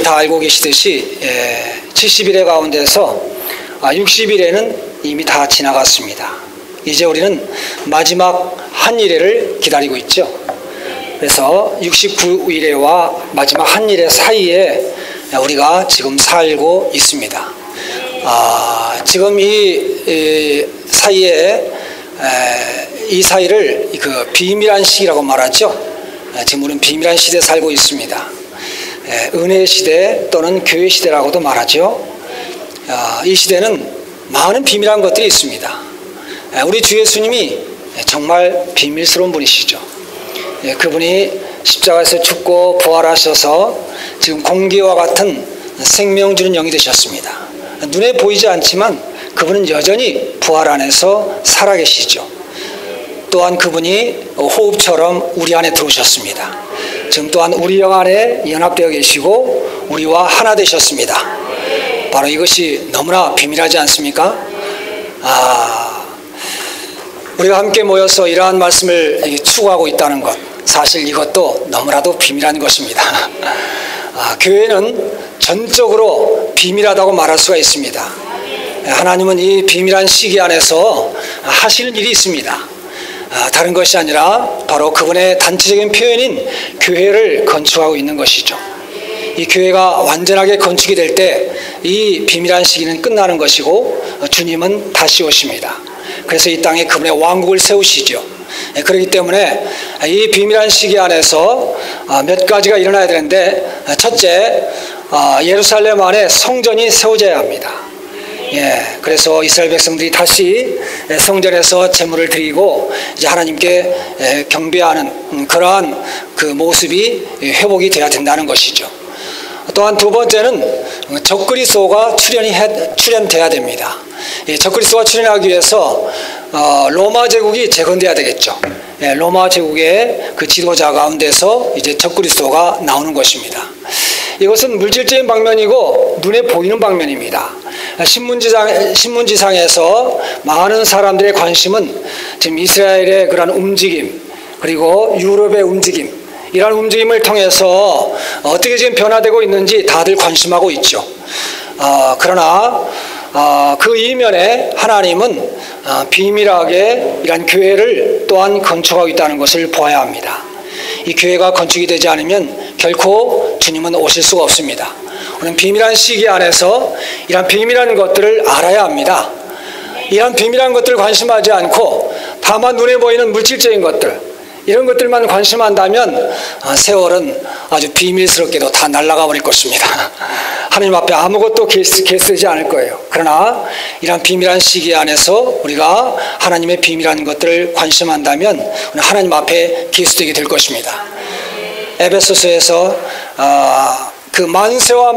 다 알고 계시듯이 70일의 가운데서 60일에는 이미 다 지나갔습니다. 이제 우리는 마지막 한일회를 기다리고 있죠. 그래서 69일회와 마지막 한일회 사이에 우리가 지금 살고 있습니다. 지금 이 사이에 이 사이를 그 비밀한 시기라고 말하죠. 지금 우리는 비밀한 시대에 살고 있습니다. 은혜 시대 또는 교회 시대라고도 말하죠. 이 시대는 많은 비밀한 것들이 있습니다. 우리 주 예수님이 정말 비밀스러운 분이시죠. 그분이 십자가에서 죽고 부활하셔서 지금 공기와 같은 생명 주는 영이 되셨습니다. 눈에 보이지 않지만 그분은 여전히 부활 안에서 살아계시죠. 또한 그분이 호흡처럼 우리 안에 들어오셨습니다. 지금 또한 우리 영 안에 연합되어 계시고 우리와 하나 되셨습니다. 바로 이것이 너무나 비밀하지 않습니까? 우리가 함께 모여서 이러한 말씀을 추구하고 있다는 것, 사실 이것도 너무나도 비밀한 것입니다. 교회는 전적으로 비밀하다고 말할 수가 있습니다. 하나님은 이 비밀한 시기 안에서 하시는 일이 있습니다. 다른 것이 아니라 바로 그분의 단체적인 표현인 교회를 건축하고 있는 것이죠. 이 교회가 완전하게 건축이 될 때 이 비밀한 시기는 끝나는 것이고 주님은 다시 오십니다. 그래서 이 땅에 그분의 왕국을 세우시죠. 그렇기 때문에 이 비밀한 시기 안에서 몇 가지가 일어나야 되는데, 첫째, 예루살렘 안에 성전이 세워져야 합니다. 그래서 이스라엘 백성들이 다시 성전에서 제물을 드리고 이제 하나님께 경배하는 그러한 그 모습이 회복이 돼야 된다는 것이죠. 또한 두 번째는 적그리스도가 출현돼야 됩니다. 적그리스도가 출현하기 위해서 로마 제국이 재건돼야 되겠죠. 로마 제국의 그 지도자 가운데서 이제 적그리스도가 나오는 것입니다. 이것은 물질적인 방면이고 눈에 보이는 방면입니다. 신문지상에서 많은 사람들의 관심은 지금 이스라엘의 그런 움직임, 그리고 유럽의 움직임, 이런 움직임을 통해서 어떻게 지금 변화되고 있는지 다들 관심하고 있죠. 그러나 그 이면에 하나님은 비밀하게 이런 교회를 또한 건축하고 있다는 것을 보아야 합니다. 이 교회가 건축이 되지 않으면 결코 주님은 오실 수가 없습니다. 우리는 비밀한 시기 안에서 이런 비밀한 것들을 알아야 합니다. 이런 비밀한 것들을 관심하지 않고 다만 눈에 보이는 물질적인 것들, 이런 것들만 관심한다면 세월은 아주 비밀스럽게도 다 날아가 버릴 것입니다. 하나님 앞에 아무것도 개쓰지 않을 거예요. 그러나 이런 비밀한 시기 안에서 우리가 하나님의 비밀한 것들을 관심한다면 하나님 앞에 개쓰되게 될 것입니다. 에베소서에서 그 만세와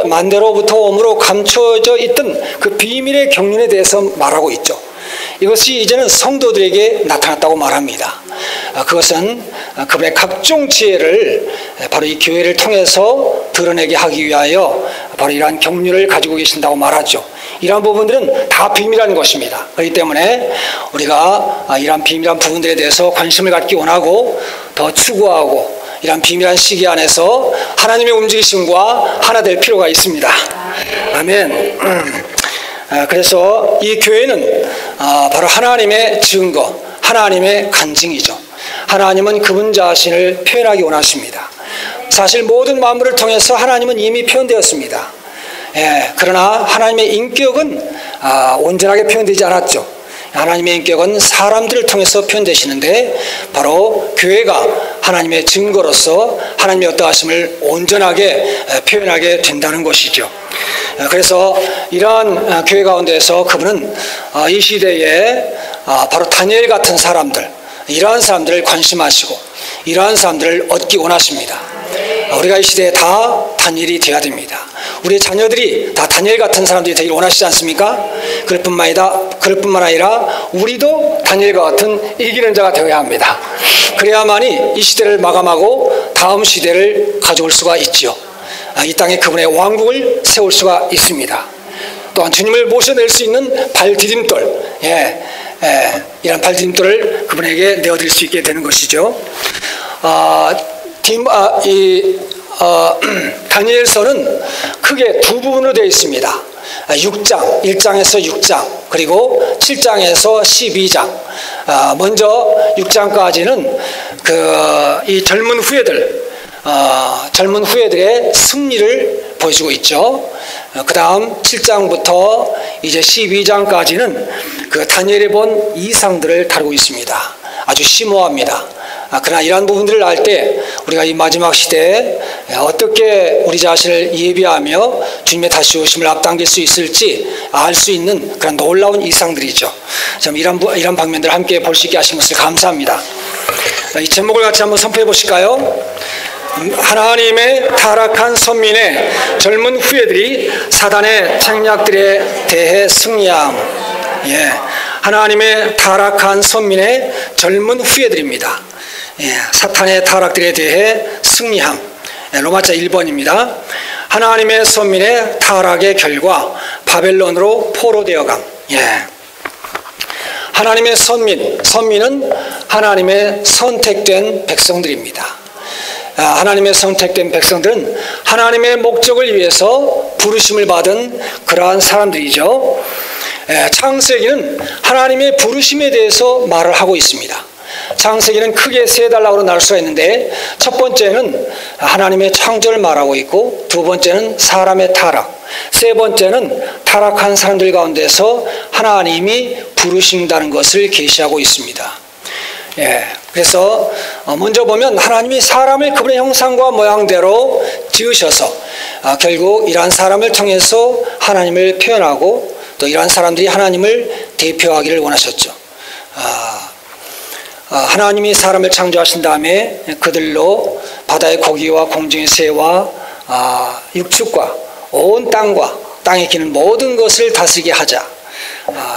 만대로부터 오므로 감춰져 있던 그 비밀의 경륜에 대해서 말하고 있죠. 이것이 이제는 성도들에게 나타났다고 말합니다. 그것은 그분의 각종 지혜를 바로 이 교회를 통해서 드러내게 하기 위하여 바로 이러한 경륜을 가지고 계신다고 말하죠. 이러한 부분들은 다 비밀한 것입니다. 그렇기 때문에 우리가 이러한 비밀한 부분들에 대해서 관심을 갖기 원하고 더 추구하고 이러한 비밀한 시기 안에서 하나님의 움직이심과 하나 될 필요가 있습니다. 아멘. 그래서 이 교회는 바로 하나님의 증거, 하나님의 간증이죠. 하나님은 그분 자신을 표현하기 원하십니다. 사실 모든 만물을 통해서 하나님은 이미 표현되었습니다. 그러나 하나님의 인격은 온전하게 표현되지 않았죠. 하나님의 인격은 사람들을 통해서 표현되시는데 바로 교회가 하나님의 증거로서 하나님의 어떠하심을 온전하게 표현하게 된다는 것이죠. 그래서 이러한 교회 가운데서 그분은 이 시대에 바로 다니엘 같은 사람들, 이러한 사람들을 관심하시고 이러한 사람들을 얻기 원하십니다. 우리가 이 시대에 다 다니엘이 되어야 됩니다. 우리의 자녀들이 다 다니엘 같은 사람들이 되기를 원하시지 않습니까? 그럴 뿐만 아니라 우리도 다니엘과 같은 이기는 자가 되어야 합니다. 그래야만이 이 시대를 마감하고 다음 시대를 가져올 수가 있지요. 이 땅에 그분의 왕국을 세울 수가 있습니다. 또한 주님을 모셔낼 수 있는 발디딤돌, 이런 발디딤돌을 그분에게 내어드릴 수 있게 되는 것이죠. 다니엘서는 크게 두 부분으로 되어 있습니다. 6장, 1장에서 6장, 그리고 7장에서 12장. 먼저 6장까지는 이 젊은 후예들의 승리를 보여주고 있죠. 그 다음 7장부터 이제 12장까지는 다니엘이 본 이상들을 다루고 있습니다. 아주 심오합니다. 그러나 이러한 부분들을 알 때 우리가 이 마지막 시대에 어떻게 우리 자신을 예비하며 주님의 다시 오심을 앞당길 수 있을지 알 수 있는 그런 놀라운 이상들이죠. 이런 방면들을 함께 볼 수 있게 하신 것을 감사합니다. 이 제목을 같이 한번 선포해 보실까요? 하나님의 타락한 선민의 젊은 후예들이 사단의 책략들에 대해 승리함. 하나님의 타락한 선민의 젊은 후예들입니다. 사탄의 타락들에 대해 승리함. 로마자 1번입니다. 하나님의 선민의 타락의 결과 바벨론으로 포로되어감. 하나님의 선민은 하나님의 선택된 백성들입니다. 하나님의 선택된 백성들은 하나님의 목적을 위해서 부르심을 받은 그러한 사람들이죠. 창세기는 하나님의 부르심에 대해서 말을 하고 있습니다. 창세기는 크게 세 단락으로 나눌 수가 있는데, 첫 번째는 하나님의 창조를 말하고 있고, 두 번째는 사람의 타락, 세 번째는 타락한 사람들 가운데서 하나님이 부르신다는 것을 계시하고 있습니다. 그래서 먼저 보면 하나님이 사람을 그분의 형상과 모양대로 지으셔서 결국 이러한 사람을 통해서 하나님을 표현하고 또 이러한 사람들이 하나님을 대표하기를 원하셨죠. 하나님이 사람을 창조하신 다음에 그들로 바다의 고기와 공중의 새와 육축과 온 땅과 땅에 기는 모든 것을 다스리게 하자.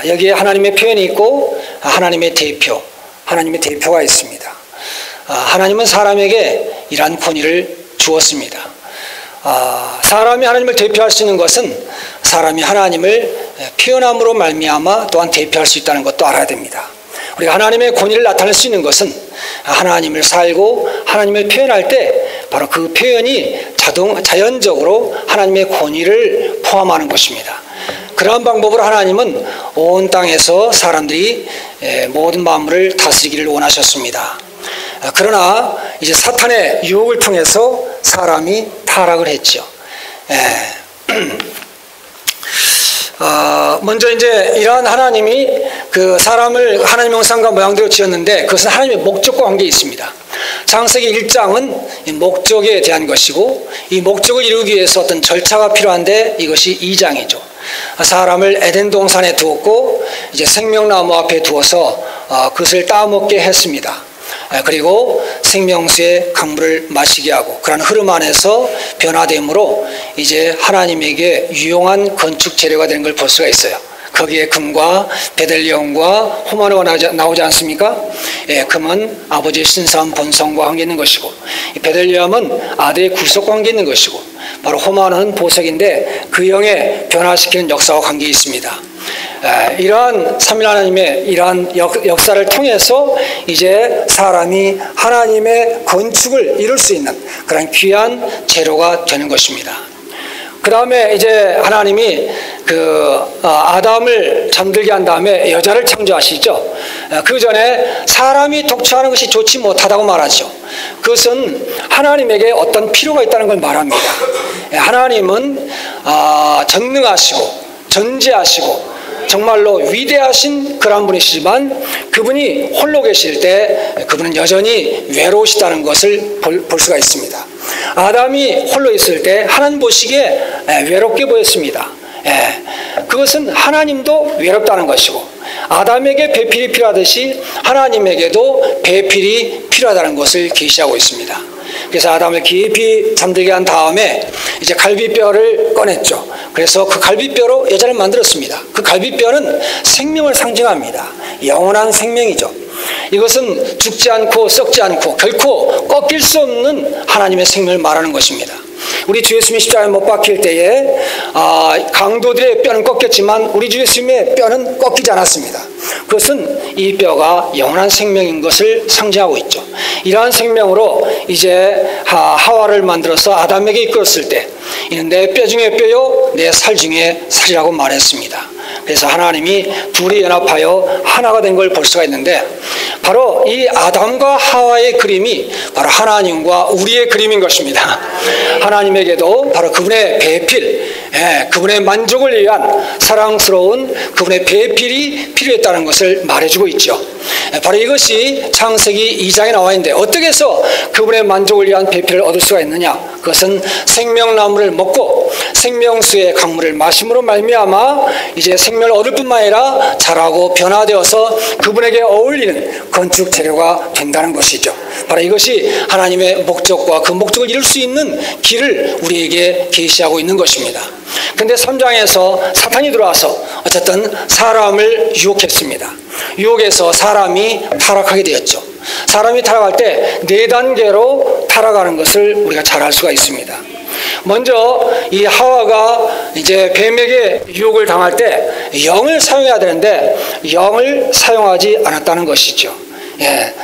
여기에 하나님의 표현이 있고 하나님의 대표가 있습니다. 하나님은 사람에게 이러한 권위를 주었습니다. 사람이 하나님을 대표할 수 있는 것은 사람이 하나님을 표현함으로 말미암아 또한 대표할 수 있다는 것도 알아야 됩니다. 우리가 하나님의 권위를 나타낼 수 있는 것은 하나님을 살고 하나님을 표현할 때 바로 그 표현이 자연적으로 하나님의 권위를 포함하는 것입니다. 그러한 방법으로 하나님은 온 땅에서 사람들이 모든 만물을 다스리기를 원하셨습니다. 그러나 이제 사탄의 유혹을 통해서 사람이 타락을 했죠. 먼저 이제 이러한 하나님이 그 사람을 하나님의 형상과 모양대로 지었는데 그것은 하나님의 목적과 관계에 있습니다. 창세기 1장은 목적에 대한 것이고 이 목적을 이루기 위해서 어떤 절차가 필요한데 이것이 2장이죠. 사람을 에덴 동산에 두었고 이제 생명나무 앞에 두어서 그것을 따먹게 했습니다. 그리고 생명수의 강물을 마시게 하고 그런 흐름 안에서 변화됨으로 이제 하나님에게 유용한 건축 재료가 되는 걸 볼 수가 있어요. 거기에 금과 베델리엄과 호마노가 나오지 않습니까? 금은 아버지의 신성한 본성과 관계 있는 것이고 베델리엄은 아들의 구속과 관계 있는 것이고 바로 호마노는 보석인데 그 영에 변화시키는 역사와 관계 있습니다. 이러한 삼위 하나님의 이러한 역사를 통해서 이제 사람이 하나님의 건축을 이룰 수 있는 그런 귀한 재료가 되는 것입니다. 그 다음에 이제 하나님이 아담을 잠들게 한 다음에 여자를 창조하시죠. 그 전에 사람이 독처하는 것이 좋지 못하다고 말하죠. 그것은 하나님에게 어떤 필요가 있다는 걸 말합니다. 하나님은 전능하시고 전지하시고 정말로 위대하신 그런 분이시지만 그분이 홀로 계실 때 그분은 여전히 외로우시다는 것을 볼 수가 있습니다. 아담이 홀로 있을 때 하나님 보시기에 외롭게 보였습니다. 그것은 하나님도 외롭다는 것이고 아담에게 배필이 필요하듯이 하나님에게도 배필이 필요하다는 것을 계시하고 있습니다. 그래서 아담을 깊이 잠들게 한 다음에 이제 갈비뼈를 꺼냈죠. 그래서 그 갈비뼈로 여자를 만들었습니다. 그 갈비뼈는 생명을 상징합니다. 영원한 생명이죠. 이것은 죽지 않고 썩지 않고 결코 꺾일 수 없는 하나님의 생명을 말하는 것입니다. 우리 주 예수님이 십자가에 못 박힐 때에 강도들의 뼈는 꺾였지만 우리 주 예수님의 뼈는 꺾이지 않았습니다. 그것은 이 뼈가 영원한 생명인 것을 상징하고 있죠. 이러한 생명으로 이제 하와를 만들어서 아담에게 이끌었을 때 이는 내 뼈 중에 뼈요 내 살 중에 살이라고 말했습니다. 그래서 하나님이 둘이 연합하여 하나가 된 걸 볼 수가 있는데, 바로 이 아담과 하와의 그림이 바로 하나님과 우리의 그림인 것입니다. 하나님에게도 바로 그분의 배필, 그분의 만족을 위한 사랑스러운 그분의 배필이 필요했다는 것을 말해주고 있죠. 바로 이것이 창세기 2장에 나와 있는데, 어떻게 해서 그분의 만족을 위한 배필을 얻을 수가 있느냐? 그것은 생명나무를 먹고 생명수의 강물을 마심으로 말미암아 이제 생명을 얻을 뿐만 아니라 자라고 변화되어서 그분에게 어울리는 건축 재료가 된다는 것이죠. 바로 이것이 하나님의 목적과 그 목적을 이룰 수 있는 길을 우리에게 계시하고 있는 것입니다. 그런데 3장에서 사탄이 들어와서 어쨌든 사람을 유혹했습니다. 유혹해서 사람이 타락하게 되었죠. 사람이 타락할 때 4단계로 타락하는 것을 우리가 잘 알 수가 있습니다. 먼저 이 하와가 이제 뱀에게 유혹을 당할 때 영을 사용해야 되는데 영을 사용하지 않았다는 것이죠.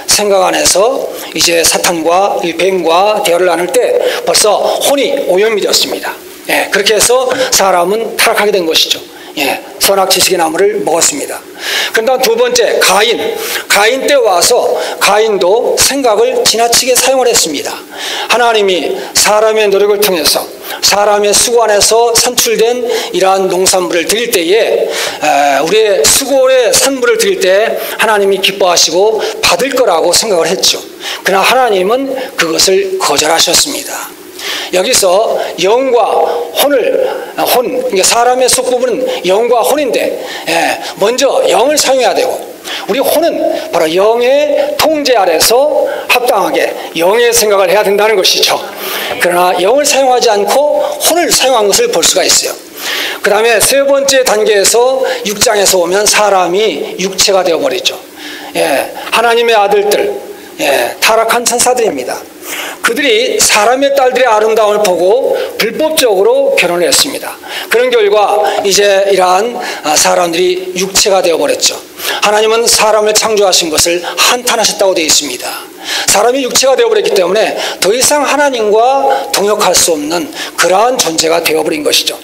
생각 안에서 이제 사탄과 이 뱀과 대화를 나눌 때 벌써 혼이 오염이 되었습니다. 그렇게 해서 사람은 타락하게 된 것이죠. 선악 지식의 나무를 먹었습니다. 그다음 두 번째 가인 때 와서 가인도 생각을 지나치게 사용을 했습니다. 하나님이 사람의 노력을 통해서 사람의 수고 안에서 산출된 이러한 농산물을 드릴 때에 우리의 수고의 산물을 드릴 때 하나님이 기뻐하시고 받을 거라고 생각을 했죠. 그러나 하나님은 그것을 거절하셨습니다. 여기서 영과 그러니까 사람의 속부분은 영과 혼인데 먼저 영을 사용해야 되고, 우리 혼은 바로 영의 통제 아래서 합당하게 영의 생각을 해야 된다는 것이죠. 그러나 영을 사용하지 않고 혼을 사용한 것을 볼 수가 있어요. 그 다음에 세 번째 단계에서 6장에서 오면 사람이 육체가 되어버리죠. 하나님의 아들들, 타락한 천사들입니다. 그들이 사람의 딸들의 아름다움을 보고 불법적으로 결혼을 했습니다. 그런 결과 이제 이러한 사람들이 육체가 되어버렸죠. 하나님은 사람을 창조하신 것을 한탄하셨다고 되어 있습니다. 사람이 육체가 되어버렸기 때문에 더 이상 하나님과 동역할 수 없는 그러한 존재가 되어버린 것이죠.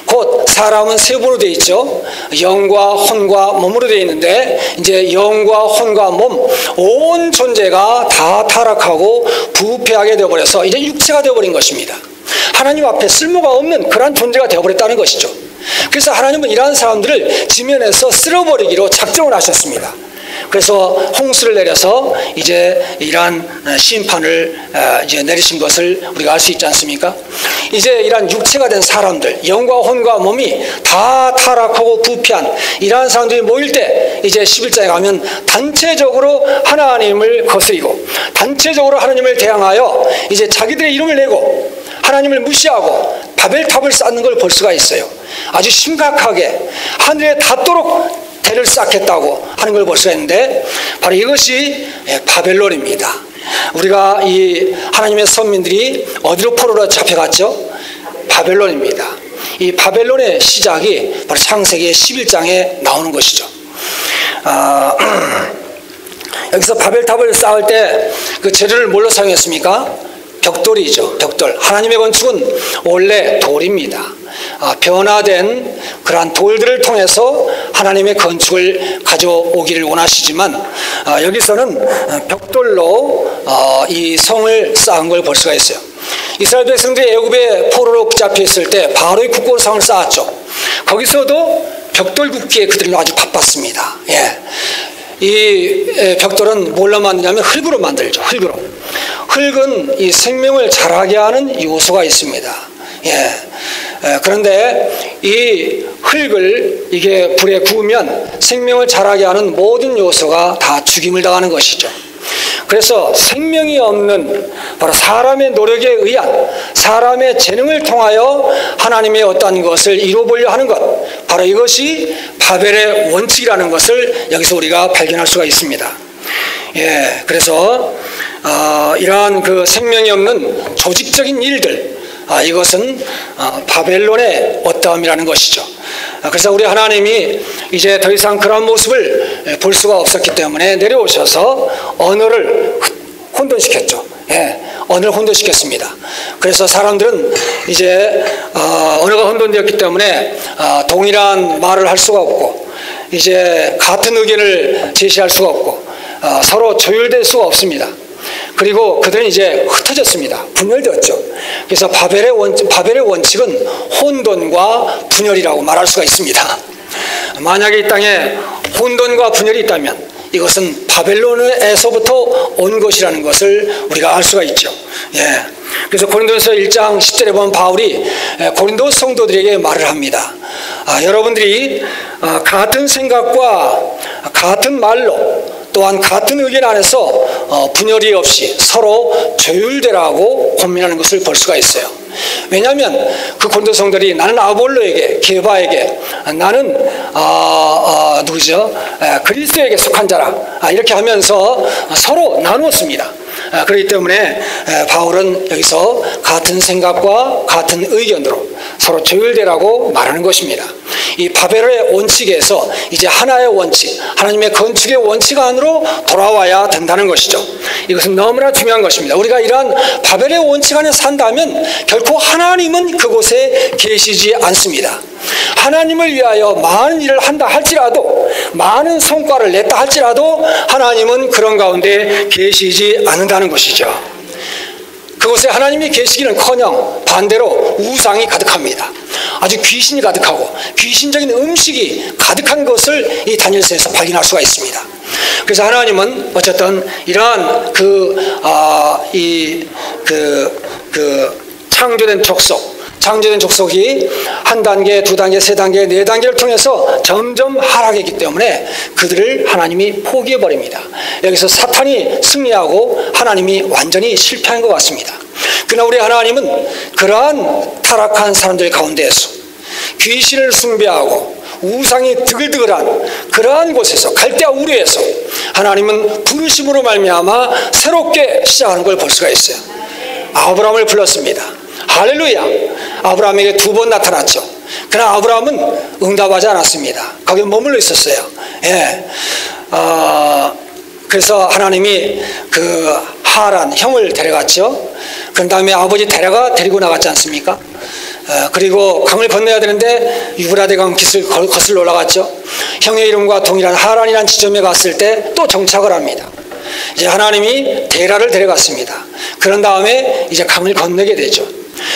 곧 사람은 세 부로 되어 있죠. 영과 혼과 몸으로 되어 있는데, 이제 영과 혼과 몸 온 존재가 다 타락하고 부패하게 되어버려서 이제 육체가 되어버린 것입니다. 하나님 앞에 쓸모가 없는 그러한 존재가 되어버렸다는 것이죠. 그래서 하나님은 이러한 사람들을 지면에서 쓸어버리기로 작정을 하셨습니다. 그래서 홍수를 내려서 이제 이러한 심판을 이제 내리신 것을 우리가 알 수 있지 않습니까? 이제 이러한 육체가 된 사람들, 영과 혼과 몸이 다 타락하고 부패한 이러한 사람들이 모일 때 이제 11장에 가면 단체적으로 하나님을 거스리고 단체적으로 하나님을 대항하여 이제 자기들의 이름을 내고 하나님을 무시하고 바벨탑을 쌓는 걸 볼 수가 있어요. 아주 심각하게 하늘에 닿도록 대를 쌓겠다고 하는 걸 볼 수가 있는데, 바로 이것이 바벨론입니다. 우리가 이 하나님의 선민들이 어디로 포로로 잡혀갔죠? 바벨론입니다. 이 바벨론의 시작이 바로 창세기 11장에 나오는 것이죠. 여기서 바벨탑을 쌓을 때 그 재료를 뭘로 사용했습니까? 벽돌이죠. 벽돌. 하나님의 건축은 원래 돌입니다. 변화된 그러한 돌들을 통해서 하나님의 건축을 가져오기를 원하시지만, 여기서는 벽돌로 이 성을 쌓은 걸 볼 수가 있어요. 이스라엘 백성들이 애굽의 포로로 붙잡혀 있을 때 바로의 국고성을 쌓았죠. 거기서도 벽돌 굽기에 그들은 아주 바빴습니다. 이 벽돌은 뭘로 만드냐면 흙으로 만들죠. 흙은 이 생명을 자라게 하는 요소가 있습니다. 그런데 이 흙을 이게 불에 구우면 생명을 자라게 하는 모든 요소가 다 죽임을 당하는 것이죠. 그래서 생명이 없는 바로 사람의 노력에 의한 사람의 재능을 통하여 하나님의 어떤 것을 이루어보려 하는 것, 바로 이것이 바벨의 원칙이라는 것을 여기서 우리가 발견할 수가 있습니다. 그래서 이러한 그 생명이 없는 조직적인 일들, 이것은 바벨론의 어떠함이라는 것이죠. 그래서 우리 하나님이 이제 더 이상 그런 모습을 볼 수가 없었기 때문에 내려오셔서 언어를 혼돈시켰죠. 언어를 혼돈시켰습니다. 그래서 사람들은 이제 언어가 혼돈되었기 때문에 동일한 말을 할 수가 없고 이제 같은 의견을 제시할 수가 없고 서로 조율될 수가 없습니다. 그리고 그들은 이제 흩어졌습니다. 분열되었죠. 그래서 바벨의 원칙은 혼돈과 분열이라고 말할 수가 있습니다. 만약에 이 땅에 혼돈과 분열이 있다면 이것은 바벨론에서부터 온 것이라는 것을 우리가 알 수가 있죠. 그래서 고린도서 1장 10절에 보면 바울이 고린도 성도들에게 말을 합니다. 여러분들이 같은 생각과 같은 말로 또한 같은 의견 안에서 분열이 없이 서로 조율되라고 고민하는 것을 볼 수가 있어요. 왜냐하면 그 고린도 성도들이 나는 아볼로에게, 게바에게, 나는 누구죠? 그리스도에게 속한 자라, 이렇게 하면서 서로 나누었습니다. 그렇기 때문에 바울은 여기서 같은 생각과 같은 의견으로 서로 조율되라고 말하는 것입니다. 이 바벨의 원칙에서 이제 하나의 원칙, 하나님의 건축의 원칙 안으로 돌아와야 된다는 것이죠. 이것은 너무나 중요한 것입니다. 우리가 이러한 바벨의 원칙 안에 산다면 결코 하나님은 그곳에 계시지 않습니다. 하나님을 위하여 많은 일을 한다 할지라도, 많은 성과를 냈다 할지라도 하나님은 그런 가운데 계시지 않는다는 것이죠. 그곳에 하나님이 계시기는커녕 반대로 우상이 가득합니다. 아주 귀신이 가득하고 귀신적인 음식이 가득한 것을 이 다니엘서에서 발견할 수가 있습니다. 그래서 하나님은 어쨌든 이러한 창조된 족속이 한 단계, 두 단계, 세 단계, 네 단계를 통해서 점점 하락했기 때문에 그들을 하나님이 포기해버립니다. 여기서 사탄이 승리하고 하나님이 완전히 실패한 것 같습니다. 그러나 우리 하나님은 그러한 타락한 사람들 가운데에서 귀신을 숭배하고 우상이 드글드글한 그러한 곳에서, 갈대아 우르에서 하나님은 부르심으로 말미암아 새롭게 시작하는 걸 볼 수가 있어요. 아브라함을 불렀습니다. 할렐루야. 아브라함에게 2번 나타났죠. 그러나 아브라함은 응답하지 않았습니다. 거기에 머물러 있었어요. 그래서 하나님이 그 하란 형을 데려갔죠. 그 다음에 아버지 데리고 나갔지 않습니까? 그리고 강을 건너야 되는데 유브라데 강 깃을 거슬러 올라갔죠. 형의 이름과 동일한 하란이라는 지점에 갔을 때 또 정착을 합니다. 이제 하나님이 데라를 데려갔습니다. 그런 다음에 이제 강을 건너게 되죠.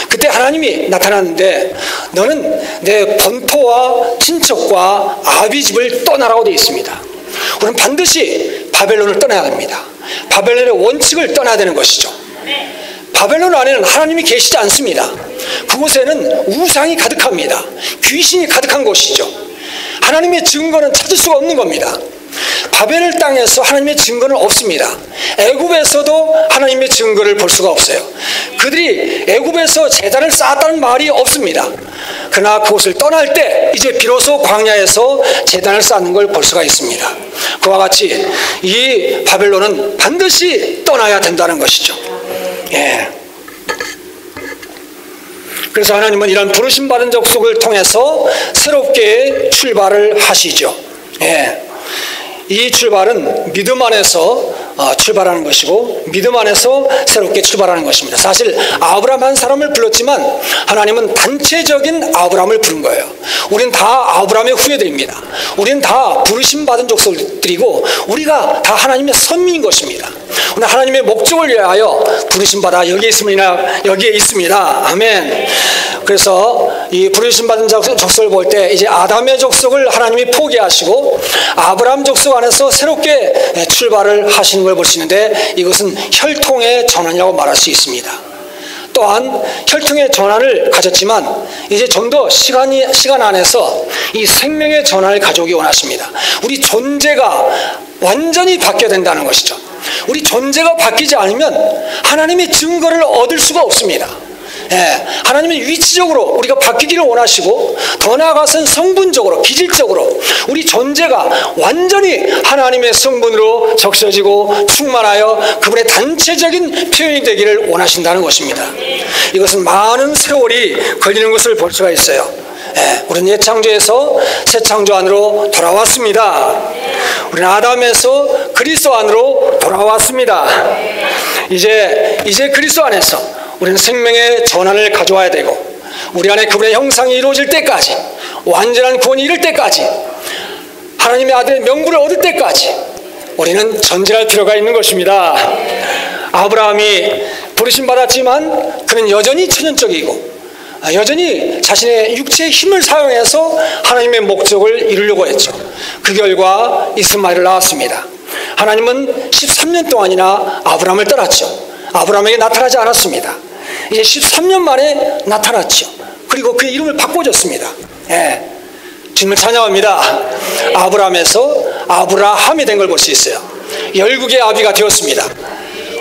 그때 하나님이 나타났는데 너는 내 본토와 친척과 아비 집을 떠나라고 되어 있습니다. 우리는 반드시 바벨론을 떠나야 합니다. 바벨론의 원칙을 떠나야 되는 것이죠. 바벨론 안에는 하나님이 계시지 않습니다. 그곳에는 우상이 가득합니다. 귀신이 가득한 곳이죠. 하나님의 증거는 찾을 수가 없는 겁니다. 바벨 땅에서 하나님의 증거는 없습니다. 애굽에서도 하나님의 증거를 볼 수가 없어요. 그들이 애굽에서 제단을 쌓았다는 말이 없습니다. 그러나 그곳을 떠날 때 이제 비로소 광야에서 제단을 쌓는 걸 볼 수가 있습니다. 그와 같이 이 바벨론은 반드시 떠나야 된다는 것이죠. 그래서 하나님은 이런 부르심받은 족속을 통해서 새롭게 출발을 하시죠. 이 출발은 믿음 안에서 출발하는 것이고 믿음 안에서 새롭게 출발하는 것입니다. 사실 아브라함 한 사람을 불렀지만 하나님은 단체적인 아브라함을 부른 거예요. 우린 다 아브라함의 후예들입니다. 우린 다 부르심받은 족속들이고 우리가 다 하나님의 선민인 것입니다. 오늘 하나님의 목적을 위하여 부르심받아 여기에 있습니다. 아멘. 그래서 이 부르심받은 족속을 볼 때 이제 아담의 족속을 하나님이 포기하시고 아브라함 족속 안에서 새롭게 출발을 하시는 걸 볼 수 있는데 이것은 혈통의 전환이라고 말할 수 있습니다. 또한 혈통의 전환을 가졌지만 이제 좀 더 시간 안에서 이 생명의 전환을 가져오기 원하십니다. 우리 존재가 완전히 바뀌어야 된다는 것이죠. 우리 존재가 바뀌지 않으면 하나님의 증거를 얻을 수가 없습니다. 하나님은 위치적으로 우리가 바뀌기를 원하시고, 더 나아가서는 성분적으로, 기질적으로 우리 존재가 완전히 하나님의 성분으로 적셔지고 충만하여 그분의 단체적인 표현이 되기를 원하신다는 것입니다. 이것은 많은 세월이 걸리는 것을 볼 수가 있어요. 우리는 옛 창조에서 새 창조 안으로 돌아왔습니다. 우리는 아담에서 그리스도 안으로 돌아왔습니다. 이제 그리스도 안에서 우리는 생명의 전환을 가져와야 되고, 우리 안에 그분의 형상이 이루어질 때까지, 완전한 구원이 이를 때까지, 하나님의 아들의 명분을 얻을 때까지 우리는 전진할 필요가 있는 것입니다. 아브라함이 부르심받았지만 그는 여전히 천연적이고, 여전히 자신의 육체의 힘을 사용해서 하나님의 목적을 이루려고 했죠. 그 결과 이스마엘을 낳았습니다. 하나님은 13년 동안이나 아브라함을 떠났죠. 아브라함에게 나타나지 않았습니다. 이제 13년 만에 나타났죠. 그리고 그의 이름을 바꿔줬습니다. 주님을 찬양합니다. 아브라함에서 아브라함이 된 걸 볼 수 있어요. 열국의 아비가 되었습니다.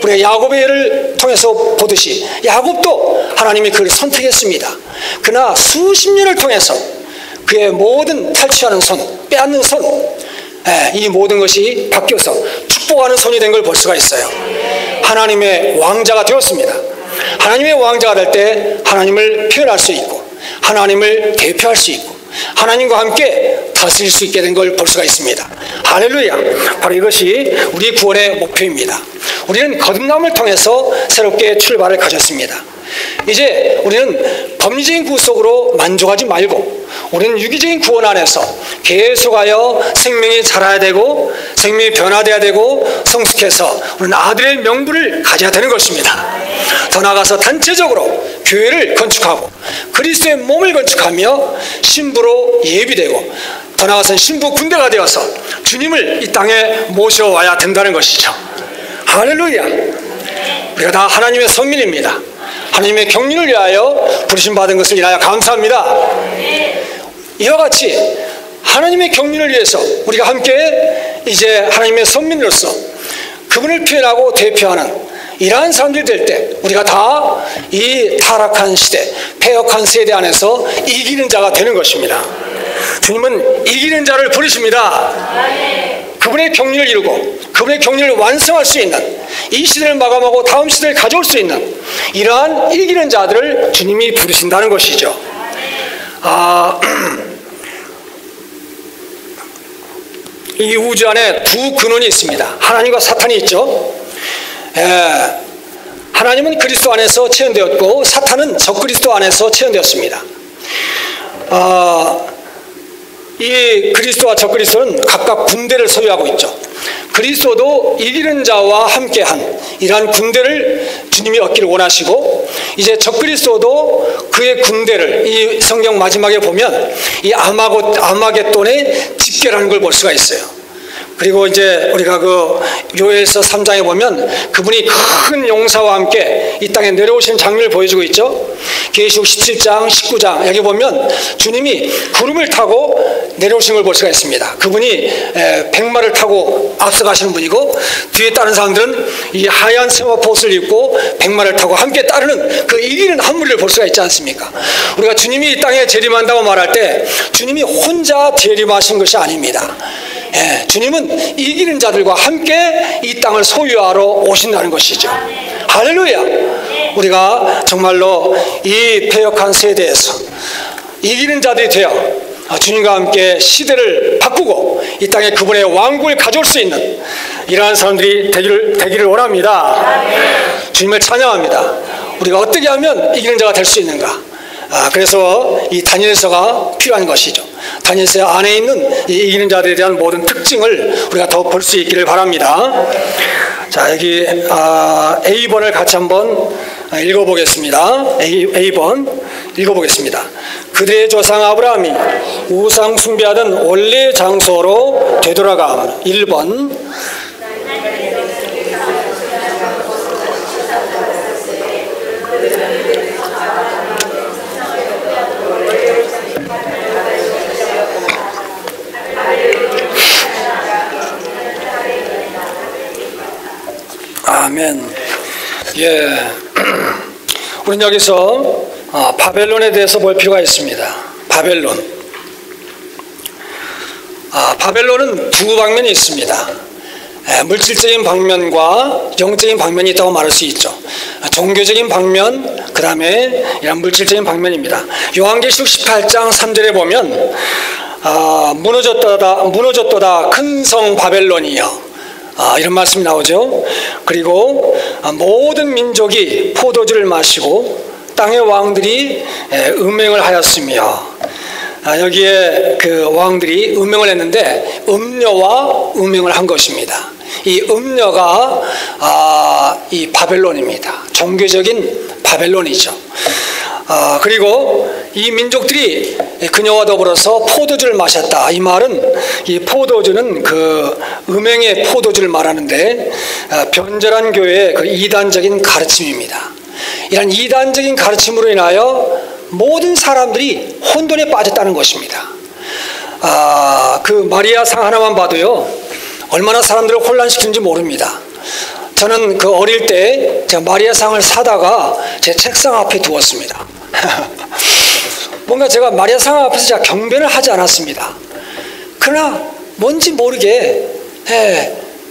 우리가 야곱의 예를 통해서 보듯이 야곱도 하나님이 그를 선택했습니다. 그러나 수십 년을 통해서 그의 모든 탈취하는 손, 빼앗는 손, 이 모든 것이 바뀌어서 축복하는 손이 된 걸 볼 수가 있어요. 하나님의 왕자가 되었습니다. 하나님의 왕자가 될 때 하나님을 표현할 수 있고, 하나님을 대표할 수 있고, 하나님과 함께 다스릴 수 있게 된 걸 볼 수가 있습니다. 할렐루야. 바로 이것이 우리 구원의 목표입니다. 우리는 거듭남을 통해서 새롭게 출발을 가졌습니다. 이제 우리는 법리적인 구원 속으로 만족하지 말고, 우리는 유기적인 구원 안에서 계속하여 생명이 자라야 되고, 생명이 변화되어야 되고, 성숙해서 우리는 아들의 명분을 가져야 되는 것입니다. 더 나아가서 단체적으로 교회를 건축하고 그리스도의 몸을 건축하며 신부로 예비되고, 더 나아가서는 신부 군대가 되어서 주님을 이 땅에 모셔와야 된다는 것이죠. 할렐루야. 우리가 다 하나님의 선민입니다. 하나님의 경륜을 위하여 부르심받은 것을 인하여 감사합니다. 이와 같이 하나님의 경륜을 위해서 우리가 함께 이제 하나님의 선민으로서 그분을 표현하고 대표하는 이러한 사람들이 될 때, 우리가 다 이 타락한 시대, 패역한 세대 안에서 이기는 자가 되는 것입니다. 주님은 이기는 자를 부르십니다. 그분의 경륜을 이루고 그분의 경륜을 완성할 수 있는, 이 시대를 마감하고 다음 시대를 가져올 수 있는 이러한 이기는 자들을 주님이 부르신다는 것이죠. 이 우주 안에 두 근원이 있습니다. 하나님과 사탄이 있죠. 하나님은 그리스도 안에서 체현되었고, 사탄은 적그리스도 안에서 체현되었습니다. 이 그리스도와 적그리스도는 각각 군대를 소유하고 있죠. 그리스도도 이기는 자와 함께한 이러한 군대를 주님이 얻기를 원하시고, 이제 적그리스도도 그의 군대를 이 성경 마지막에 보면 이 아마겟돈의 집계라는 걸 볼 수가 있어요. 그리고 이제 우리가 그 요엘서 3장에 보면 그분이 큰 용사와 함께 이 땅에 내려오시는 장면을 보여주고 있죠. 계시록 17장, 19장 여기 보면 주님이 구름을 타고 내려오시는 걸 볼 수가 있습니다. 그분이 백마를 타고 앞서가시는 분이고, 뒤에 따른 사람들은 이 하얀 세마포옷을 입고 백마를 타고 함께 따르는 그 이기는 한 무리를 볼 수가 있지 않습니까? 우리가 주님이 이 땅에 재림한다고 말할 때 주님이 혼자 재림하신 것이 아닙니다. 주님은 이기는 자들과 함께 이 땅을 소유하러 오신다는 것이죠. 할렐루야. 우리가 정말로 이 패역한 세대에서 이기는 자들이 되어 주님과 함께 시대를 바꾸고 이 땅에 그분의 왕국을 가져올 수 있는 이러한 사람들이 되기를 원합니다. 주님을 찬양합니다. 우리가 어떻게 하면 이기는 자가 될 수 있는가? 그래서 이 다니엘서가 필요한 것이죠. 다니엘서 안에 있는 이 이기는 자들에 대한 모든 특징을 우리가 더 볼 수 있기를 바랍니다. 자, 여기 A번을 같이 한번 읽어보겠습니다. A번 읽어보겠습니다. 그들의 조상 아브라함이 우상 숭배하던 원래 장소로 되돌아가. 1번. 아멘. 우리는 여기서 바벨론에 대해서 볼 필요가 있습니다. 바벨론. 바벨론은 두 방면이 있습니다. 물질적인 방면과 영적인 방면이 있다고 말할 수 있죠. 종교적인 방면, 그 다음에 이런 물질적인 방면입니다. 요한계시록 18장 3절에 보면 무너졌도다 큰 성 바벨론이여, 이런 말씀이 나오죠. 그리고 모든 민족이 포도주를 마시고 땅의 왕들이 음행을 하였으며, 여기에 그 왕들이 음행을 했는데 음녀와 음행을 한 것입니다. 이 음녀가 이 바벨론입니다. 종교적인 바벨론이죠. 그리고 이 민족들이 그녀와 더불어서 포도주를 마셨다. 이 말은 이 포도주는 그 음행의 포도주를 말하는데 변절한 교회의 그 이단적인 가르침입니다. 이런 이단적인 가르침으로 인하여 모든 사람들이 혼돈에 빠졌다는 것입니다. 그 마리아 상 하나만 봐도요, 얼마나 사람들을 혼란시키는지 모릅니다. 저는 그 어릴 때 제가 마리아 상을 사다가 제 책상 앞에 두었습니다. 뭔가 제가 마리아 상 앞에서 제가 경배를 하지 않았습니다. 그러나 뭔지 모르게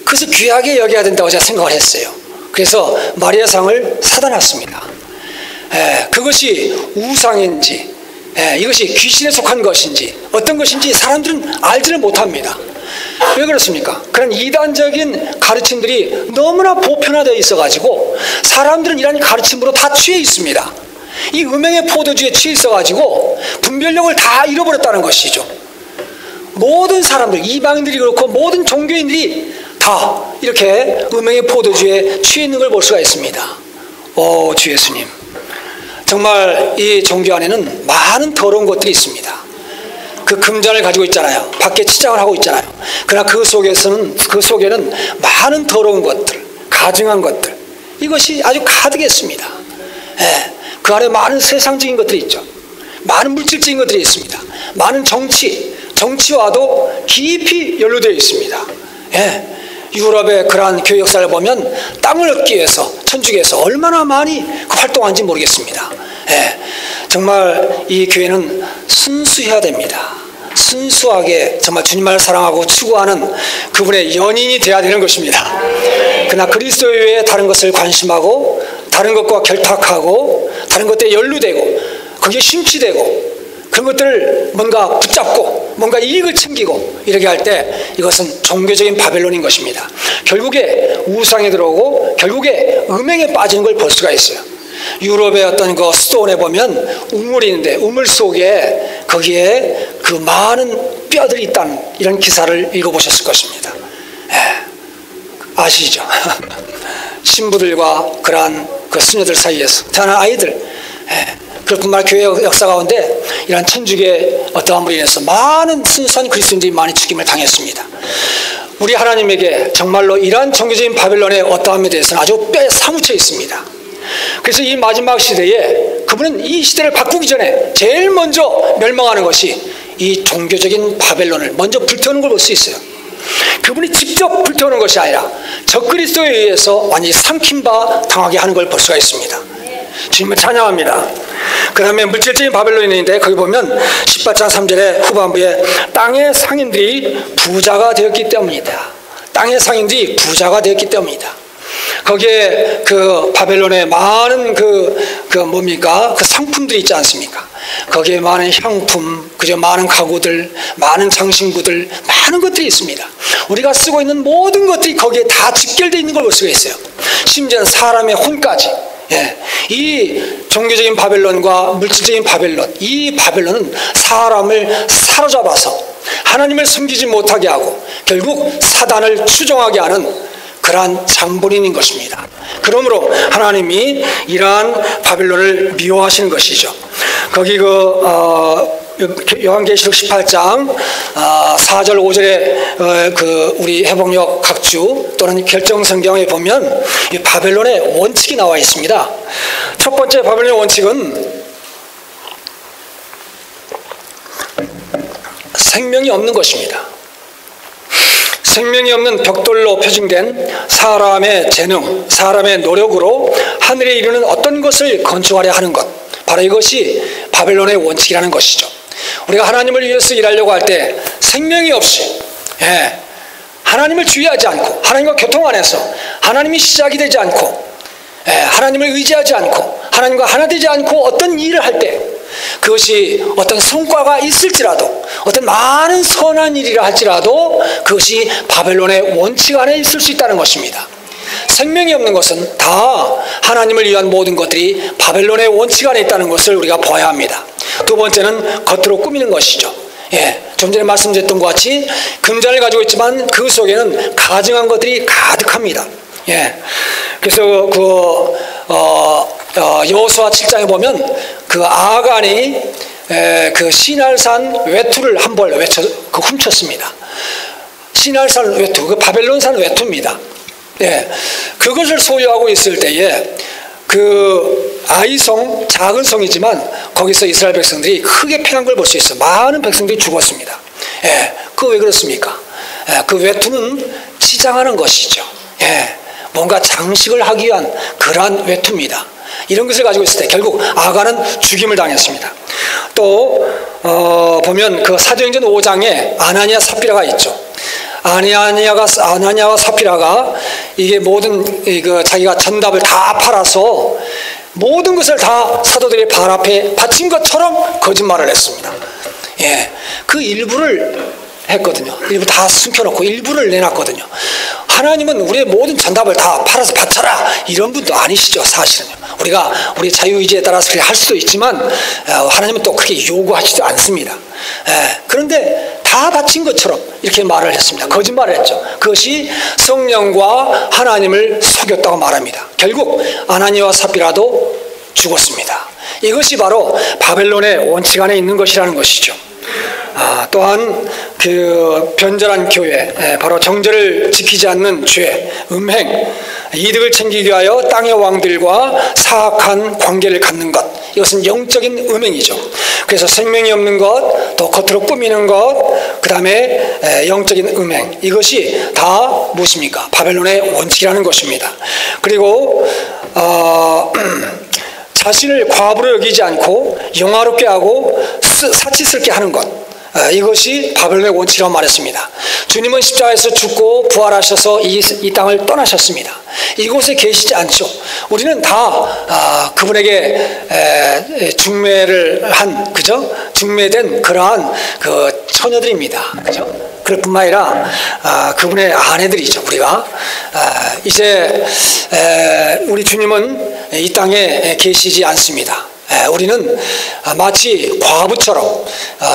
그것을 귀하게 여겨야 된다고 제가 생각을 했어요. 그래서 마리아 상을 사다 놨습니다. 그것이 우상인지, 이것이 귀신에 속한 것인지 어떤 것인지 사람들은 알지를 못합니다. 왜 그렇습니까? 그런 이단적인 가르침들이 너무나 보편화되어 있어가지고 사람들은 이런 가르침으로 다 취해 있습니다. 이 음행의 포도주에 취해 있어가지고 분별력을 다 잃어버렸다는 것이죠. 모든 사람들, 이방인들이 그렇고 모든 종교인들이 다 이렇게 음행의 포도주에 취해 있는 걸 볼 수가 있습니다. 주 예수님, 정말 이 종교 안에는 많은 더러운 것들이 있습니다. 그 금잔을 가지고 있잖아요. 밖에 치장을 하고 있잖아요. 그러나 그 속에는 많은 더러운 것들, 가증한 것들, 이것이 아주 가득했습니다. 그 안에 많은 세상적인 것들이 있죠. 많은 물질적인 것들이 있습니다. 많은 정치와도 깊이 연루되어 있습니다. 유럽의 그러한 교회 역사를 보면 땅을 얻기 위해서 천주교에서 얼마나 많이 활동하는지 모르겠습니다. 정말 이 교회는 순수해야 됩니다. 순수하게 정말 주님을 사랑하고 추구하는 그분의 연인이 되어야 되는 것입니다. 그러나 그리스도 외에 다른 것을 관심하고 다른 것과 결탁하고 다른 것들에 연루되고 거기에 심취되고 그런 것들을 뭔가 붙잡고 뭔가 이익을 챙기고 이렇게 할 때 이것은 종교적인 바벨론인 것입니다. 결국에 우상에 들어오고 결국에 음행에 빠지는 걸 볼 수가 있어요. 유럽의 어떤 그 수도원에 보면 우물이 있는데 우물 속에 거기에 그 많은 뼈들이 있다는 이런 기사를 읽어보셨을 것입니다. 아시죠? 신부들과 그러한 그 수녀들 사이에서 태어난 아이들, 그뿐만 교회 역사 가운데 이런 천주교의 어떠함으로 인해서 많은 순수한 그리스도인들이 많이 죽임을 당했습니다. 우리 하나님에게 정말로 이러한 종교적인 바벨론의 어떠함에 대해서는 아주 뼈에 사무쳐 있습니다. 그래서 이 마지막 시대에 그분은 이 시대를 바꾸기 전에 제일 먼저 멸망하는 것이 이 종교적인 바벨론을 먼저 불태우는 걸 볼 수 있어요. 그분이 직접 불태우는 것이 아니라 적그리스도에 의해서 완전히 삼킨바 당하게 하는 걸 볼 수가 있습니다. 주님을 찬양합니다. 그 다음에 물질적인 바벨론이 있는데 거기 보면 18장 3절에 후반부에 땅의 상인들이 부자가 되었기 때문이다. 땅의 상인들이 부자가 되었기 때문이다. 거기에 그 바벨론에 많은 그 상품들이 있지 않습니까? 거기에 많은 향품, 그저 많은 가구들, 많은 장신구들, 많은 것들이 있습니다. 우리가 쓰고 있는 모든 것들이 거기에 다 직결되어 있는 걸 볼 수가 있어요. 심지어는 사람의 혼까지. 이 종교적인 바벨론과 물질적인 바벨론, 이 바벨론은 사람을 사로잡아서 하나님을 섬기지 못하게 하고 결국 사단을 추종하게 하는 그러한 장본인인 것입니다. 그러므로 하나님이 이러한 바벨론을 미워하시는 것이죠. 거기 요한계시록 18장 4절 5절에 우리 회복력 각주 또는 결정성경에 보면 이 바벨론의 원칙이 나와 있습니다. 첫 번째 바벨론의 원칙은 생명이 없는 것입니다. 생명이 없는 벽돌로 표징된 사람의 재능, 사람의 노력으로 하늘에 이르는 어떤 것을 건축하려 하는 것, 바로 이것이 바벨론의 원칙이라는 것이죠. 우리가 하나님을 위해서 일하려고 할 때 생명이 없이, 하나님을 주의하지 않고, 하나님과 교통 안에서 하나님이 시작이 되지 않고, 하나님을 의지하지 않고, 하나님과 하나 되지 않고 어떤 일을 할 때 그것이 어떤 성과가 있을지라도, 어떤 많은 선한 일이라 할지라도 그것이 바벨론의 원칙 안에 있을 수 있다는 것입니다. 생명이 없는 것은 다 하나님을 위한 모든 것들이 바벨론의 원칙 안에 있다는 것을 우리가 봐야 합니다. 두 번째는 겉으로 꾸미는 것이죠. 좀 전에 말씀드렸던 것 같이 금잔을 가지고 있지만 그 속에는 가증한 것들이 가득합니다. 그래서 여호수아 7장에 보면 그 아간이 그 시날산 외투를 한 벌 훔쳤습니다. 시날산 외투, 그 바벨론산 외투입니다. 그것을 소유하고 있을 때에 그 아이성, 작은 성이지만 거기서 이스라엘 백성들이 크게 패한 걸 볼 수 있어요. 많은 백성들이 죽었습니다. 그거 왜 그렇습니까? 그 외투는 치장하는 것이죠. 뭔가 장식을 하기 위한 그러한 외투입니다. 이런 것을 가지고 있을 때 결국 아간은 죽임을 당했습니다. 또 보면 그 사도행전 5장에 아나니아 삽비라가 있죠. 아나니아와 삽비라가 이게 모든 자기가 전답을 다 팔아서 모든 것을 다 사도들의 발 앞에 바친 것처럼 거짓말을 했습니다. 그 일부를 했거든요. 일부 다 숨겨놓고 일부를 내놨거든요. 하나님은 우리의 모든 전답을 다 팔아서 바쳐라 이런 분도 아니시죠. 사실은요. 우리가 우리 자유의지에 따라서 할 수도 있지만 하나님은 또 그렇게 요구하지도 않습니다. 그런데 다 바친 것처럼 이렇게 말을 했습니다. 거짓말을 했죠. 그것이 성령과 하나님을 속였다고 말합니다. 결국 아나니아와 삽비라도 죽었습니다. 이것이 바로 바벨론의 원칙 안에 있는 것이라는 것이죠. 또한 그 변절한 교회, 바로 정절을 지키지 않는 죄, 음행, 이득을 챙기기 위하여 땅의 왕들과 사악한 관계를 갖는 것, 이것은 영적인 음행이죠. 그래서 생명이 없는 것, 또 겉으로 꾸미는 것, 그 다음에 영적인 음행, 이것이 다 무엇입니까? 바벨론의 원칙이라는 것입니다. 그리고 자신을 과부로 여기지 않고 영화롭게 하고 사치스럽게 하는 것, 이것이 바벨론의 원칙이라고 말했습니다. 주님은 십자가에서 죽고 부활하셔서 이 땅을 떠나셨습니다. 이곳에 계시지 않죠. 우리는 다 그분에게 중매를 한, 그죠? 중매된 그러한 그 처녀들입니다. 그죠? 그럴 뿐만 아니라 그분의 아내들이죠. 우리가 이제 우리 주님은 이 땅에 계시지 않습니다. 우리는 마치 과부처럼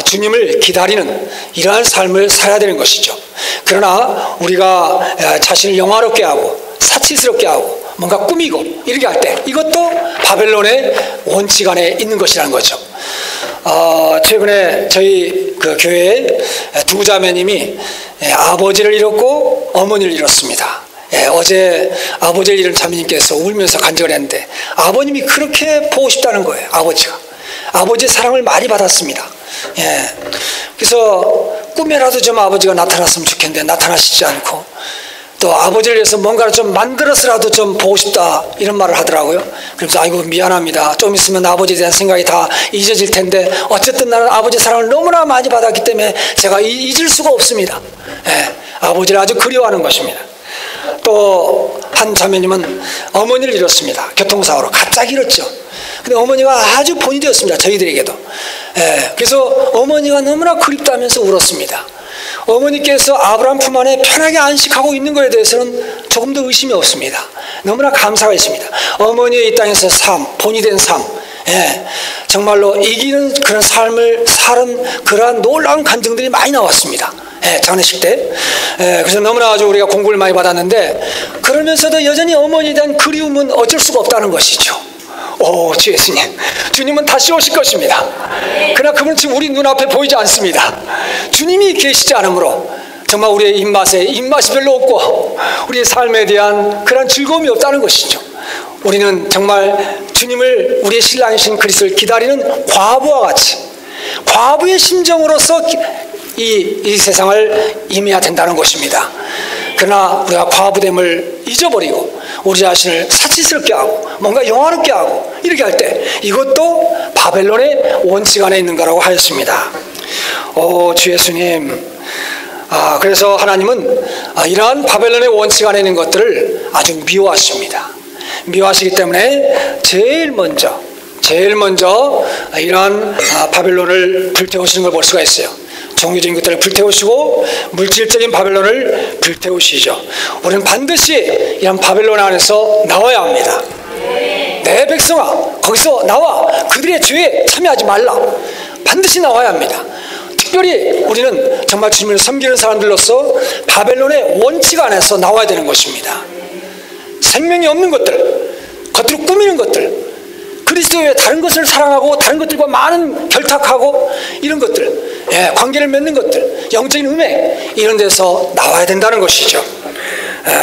주님을 기다리는 이러한 삶을 살아야 되는 것이죠. 그러나 우리가 자신을 영화롭게 하고 사치스럽게 하고 뭔가 꾸미고 이렇게 할 때 이것도 바벨론의 원칙 안에 있는 것이라는 거죠. 최근에 저희 그 교회에 두 자매님이 아버지를 잃었고 어머니를 잃었습니다. 어제 아버지를 잃은 자매님께서 울면서 간증을 했는데 아버님이 그렇게 보고 싶다는 거예요. 아버지의 사랑을 많이 받았습니다. 그래서 꿈에라도 좀 아버지가 나타났으면 좋겠는데 나타나시지 않고, 또 아버지를 위해서 뭔가를 좀 만들어서라도 좀 보고 싶다 이런 말을 하더라고요. 그래서 아이고 미안합니다. 좀 있으면 아버지에 대한 생각이 다 잊어질 텐데 어쨌든 나는 아버지의 사랑을 너무나 많이 받았기 때문에 제가 잊을 수가 없습니다. 아버지를 아주 그리워하는 것입니다. 또 한 자매님은 어머니를 잃었습니다. 교통사고로 갑자기 잃었죠. 근데 어머니가 아주 본이 되었습니다. 저희들에게도. 그래서 어머니가 너무나 그립다면서 울었습니다. 어머니께서 아브라함 품 안에 편하게 안식하고 있는 것에 대해서는 조금도 의심이 없습니다. 너무나 감사가 있습니다. 어머니의 이 땅에서 삶, 본이 된 삶, 정말로 이기는 그런 삶을 사는 그러한 놀라운 간증들이 많이 나왔습니다. 장례식 때. 그래서 너무나 아주 우리가 공부를 많이 받았는데, 그러면서도 여전히 어머니에 대한 그리움은 어쩔 수가 없다는 것이죠. 주 예수님, 주님은 다시 오실 것입니다. 그러나 그분은 지금 우리 눈앞에 보이지 않습니다. 주님이 계시지 않으므로 정말 우리의 입맛이 별로 없고 우리의 삶에 대한 그런 즐거움이 없다는 것이죠. 우리는 정말 주님을, 우리의 신랑이신 그리스도를 기다리는 과부와 같이 과부의 심정으로서 이 세상을 임해야 된다는 것입니다. 그러나 우리가 과부됨을 잊어버리고 우리 자신을 사치스럽게 하고 뭔가 영화롭게 하고 이렇게 할 때 이것도 바벨론의 원칙 안에 있는 거라고 하였습니다. 주 예수님, 그래서 하나님은 이러한 바벨론의 원칙 안에 있는 것들을 아주 미워하십니다. 미워하시기 때문에 제일 먼저 이러한 바벨론을 불태우시는 걸 볼 수가 있어요. 종교적인 것들을 불태우시고 물질적인 바벨론을 불태우시죠. 우리는 반드시 이런 바벨론 안에서 나와야 합니다. 내 백성아, 거기서 나와. 그들의 죄에 참여하지 말라. 반드시 나와야 합니다. 특별히 우리는 정말 주님을 섬기는 사람들로서 바벨론의 원칙 안에서 나와야 되는 것입니다. 생명이 없는 것들, 겉으로 꾸미는 것들, 그리스도 외에 다른 것을 사랑하고 다른 것들과 많은 결탁하고 이런 것들, 관계를 맺는 것들, 영적인 음행, 이런 데서 나와야 된다는 것이죠.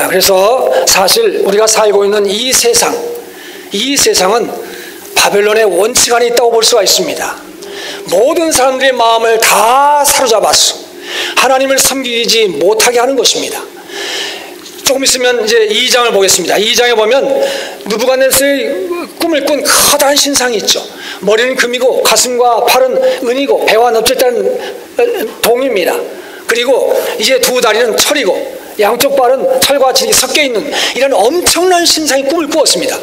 그래서 사실 우리가 살고 있는 이 세상은 바벨론의 원칙 안에 있다고 볼 수가 있습니다. 모든 사람들의 마음을 다 사로잡아서 하나님을 섬기지 못하게 하는 것입니다. 조금 있으면 이제 2장을 보겠습니다. 2장에 보면 느부갓네살의 꿈을 꾼 커다란 신상이 있죠. 머리는 금이고 가슴과 팔은 은이고 배와 넓적다는 동입니다. 그리고 이제 두 다리는 철이고 양쪽 발은 철과 진이 섞여 있는 이런 엄청난 신상의 꿈을 꾸었습니다.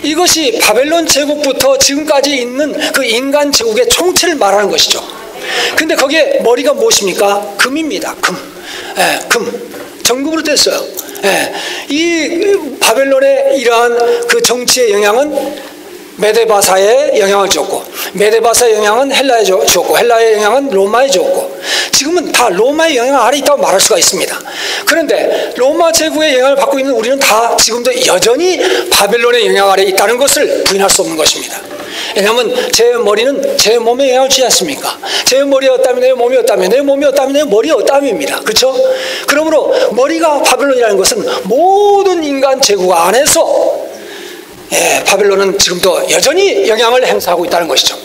이것이 바벨론 제국부터 지금까지 있는 그 인간 제국의 총체를 말하는 것이죠. 근데 거기에 머리가 무엇입니까? 금입니다. 금. 정금으로 됐어요. 이 바벨론의 이러한 그 정치의 영향은 메데바사에 영향을 줬고, 메데바사의 영향은 헬라에 줬고, 헬라의 영향은 로마에 줬고, 지금은 다 로마의 영향 아래 있다고 말할 수가 있습니다. 그런데 로마 제국의 영향을 받고 있는 우리는 다 지금도 여전히 바벨론의 영향 아래 있다는 것을 부인할 수 없는 것입니다. 왜냐하면 제 머리는 제 몸에 영향을 주지 않습니까? 제 머리였다면 내 몸이었다면, 내 몸이었다면 내 머리였다면입니다. 그렇죠? 그러므로 머리가 바벨론이라는 것은 모든 인간 제국 안에서 바벨론은 지금도 여전히 영향을 행사하고 있다는 것이죠.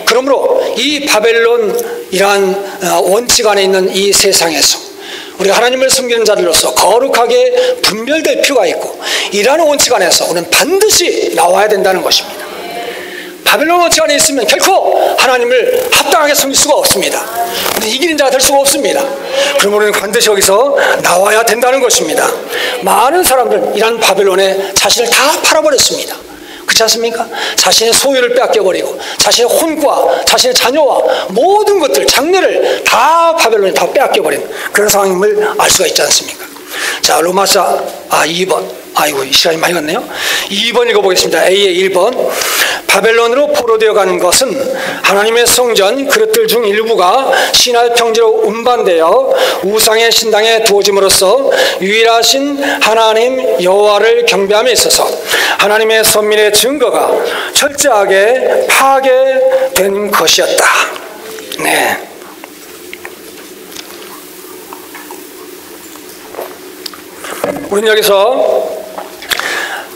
그러므로 이 바벨론이란 원칙 안에 있는 이 세상에서 우리가 하나님을 섬기는 자들로서 거룩하게 분별될 필요가 있고, 이러한 원칙 안에서 우리는 반드시 나와야 된다는 것입니다. 바벨론 원칙 안에 있으면 결코 하나님을 합당하게 섬길 수가 없습니다. 우리 이기는 자가 될 수가 없습니다. 그러므로 우리는 반드시 여기서 나와야 된다는 것입니다. 많은 사람들은 이런 바벨론에 자신을 다 팔아버렸습니다. 그렇지 않습니까? 자신의 소유를 빼앗겨버리고 자신의 혼과 자신의 자녀와 모든 것들, 장래를 다 바벨론에 다 빼앗겨버린 그런 상황임을 알 수가 있지 않습니까? 자, 로마서 2번. 아이고, 이 시간이 많이 갔네요. 2번 읽어보겠습니다. A의 1번. 바벨론으로 포로되어 가는 것은 하나님의 성전 그릇들 중 일부가 신할 평지로 운반되어 우상의 신당에 두어짐으로써 유일하신 하나님 여호와를 경배함에 있어서 하나님의 선민의 증거가 철저하게 파괴된 것이었다. 네. 우리는 여기서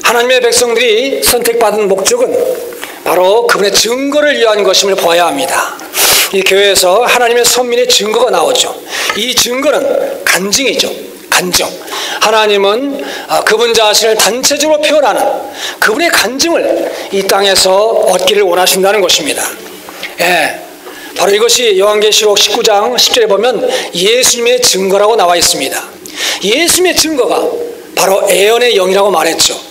하나님의 백성들이 선택받은 목적은 바로 그분의 증거를 위한 것임을 보아야 합니다. 이 교회에서 하나님의 선민의 증거가 나오죠. 이 증거는 간증이죠. 간증. 하나님은 그분 자신을 단체적으로 표현하는 그분의 간증을 이 땅에서 얻기를 원하신다는 것입니다. 바로 이것이 요한계시록 19장 10절에 보면 예수님의 증거라고 나와 있습니다. 예수님의 증거가 바로 애언의 영이라고 말했죠.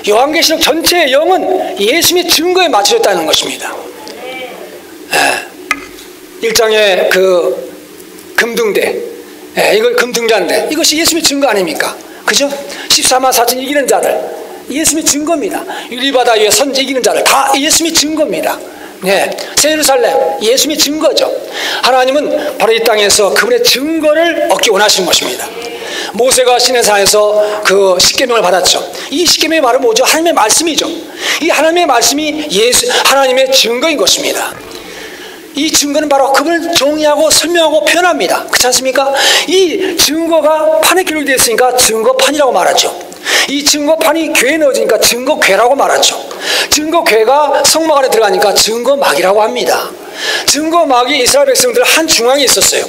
요한계시록 전체의 영은 예수님의 증거에 맞춰졌다는 것입니다. 1장의 그 금등대, 이거 금등잔대, 이것이 예수님의 증거 아닙니까? 그죠? 14만 4천 이기는 자들, 예수님의 증거입니다. 유리바다 위에 선지 이기는 자들, 다 예수님의 증거입니다. 새 예루살렘, 예수님의 증거죠. 하나님은 바로 이 땅에서 그분의 증거를 얻기 원하시는 것입니다. 모세가 시내산에서 그 십계명을 받았죠. 이 십계명의 말은 뭐죠? 하나님의 말씀이죠. 이 하나님의 말씀이 하나님의 증거인 것입니다. 이 증거는 바로 그분을 정의하고 설명하고 표현합니다. 그렇지 않습니까? 이 증거가 판에 기록되어 있으니까 증거판이라고 말하죠. 이 증거판이 괴에 넣어지니까 증거괴라고 말하죠. 증거괴가 성막 안에 들어가니까 증거막이라고 합니다. 증거막이 이스라엘 백성들 한 중앙에 있었어요.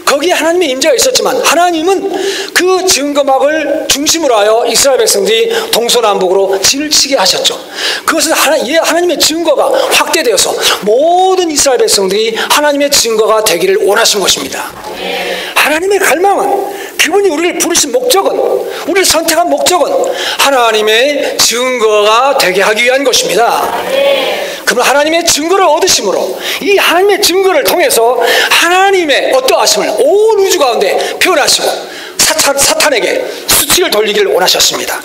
그 거기에 하나님의 임재가 있었지만 하나님은 그 증거막을 중심으로 하여 이스라엘 백성들이 동서남북으로 진을 치게 하셨죠. 그것은 하나님의 증거가 확대되어서 모든 이스라엘 백성들이 하나님의 증거가 되기를 원하신 것입니다. 하나님의 갈망은, 그분이 우리를 부르신 목적은, 우리를 선택한 목적은 하나님의 증거가 되게 하기 위한 것입니다. 그럼 하나님의 증거를 얻으심으로 이 하나님의 증거를 통해서 하나님의 어떠하심을 온 우주 가운데 표현하시고 사탄에게 수치를 돌리기를 원하셨습니다.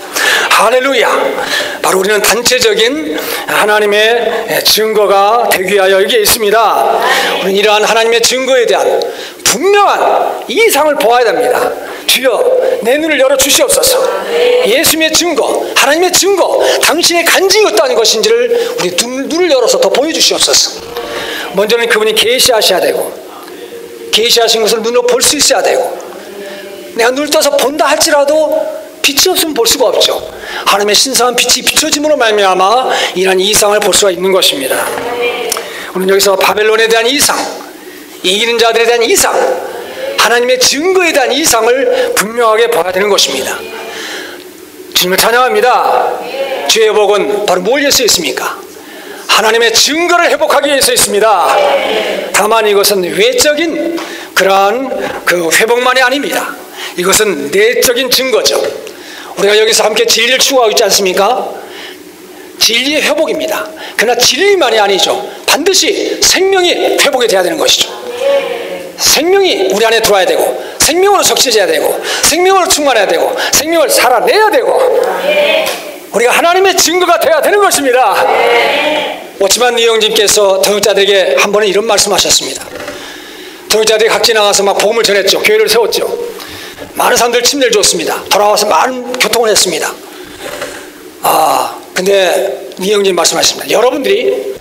할렐루야. 바로 우리는 단체적인 하나님의 증거가 되기 위하여 여기에 있습니다. 우리는 이러한 하나님의 증거에 대한 분명한 이상을 보아야 됩니다. 주여 내 눈을 열어 주시옵소서. 예수님의 증거, 하나님의 증거, 당신의 간증이 어떠한 것인지를 우리 눈을 열어서 더 보여주시옵소서. 먼저는 그분이 계시하셔야 되고, 계시하신 것을 눈으로 볼 수 있어야 되고, 내가 눈을 떠서 본다 할지라도 빛이 없으면 볼 수가 없죠. 하나님의 신성한 빛이 비춰짐으로 말미암아 이러한 이상을 볼 수가 있는 것입니다. 우리는 여기서 바벨론에 대한 이상, 이기는 자들에 대한 이상, 하나님의 증거에 대한 이상을 분명하게 봐야 되는 것입니다. 주님을 찬양합니다. 주의 복은 바로 뭘 위해서 있습니까? 하나님의 증거를 회복하기 위해서 있습니다. 다만 이것은 외적인 그러한 그 회복만이 아닙니다. 이것은 내적인 증거죠. 우리가 여기서 함께 진리를 추구하고 있지 않습니까? 진리의 회복입니다. 그러나 진리만이 아니죠. 반드시 생명이 회복이 돼야 되는 것이죠. 생명이 우리 안에 들어와야 되고, 생명으로 적셔져야 되고, 생명으로 충만해야 되고, 생명을 살아내야 되고, 우리가 하나님의 증거가 되어야 되는 것입니다. 오치만 이영님께서 동역자들에게 한 번은 이런 말씀하셨습니다. 동역자들이 각지 나가서 막 복음을 전했죠. 교회를 세웠죠. 많은 사람들 침례를 줬습니다. 돌아와서 많은 교통을 했습니다. 근데 이영님 말씀하셨습니다. 여러분들이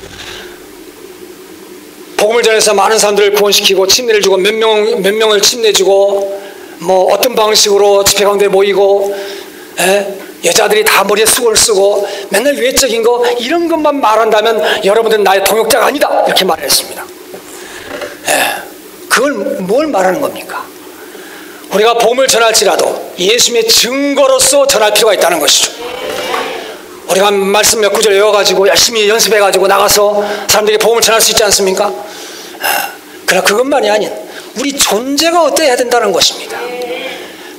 복음을 전해서 많은 사람들을 구원시키고 침례를 주고 몇 명을 침례주고 뭐 어떤 방식으로 집회 가운데 모이고, 여자들이 다 머리에 수건을 쓰고 맨날 외적인 거 이런 것만 말한다면 여러분들은 나의 동역자가 아니다, 이렇게 말했습니다. 그걸 뭘 말하는 겁니까? 우리가 복음을 전할지라도 예수님의 증거로서 전할 필요가 있다는 것이죠. 우리가 말씀 몇 구절 외워가지고 열심히 연습해가지고 나가서 사람들에게 복음을 전할 수 있지 않습니까? 그러나 그것만이 아닌 우리 존재가 어때야 된다는 것입니다.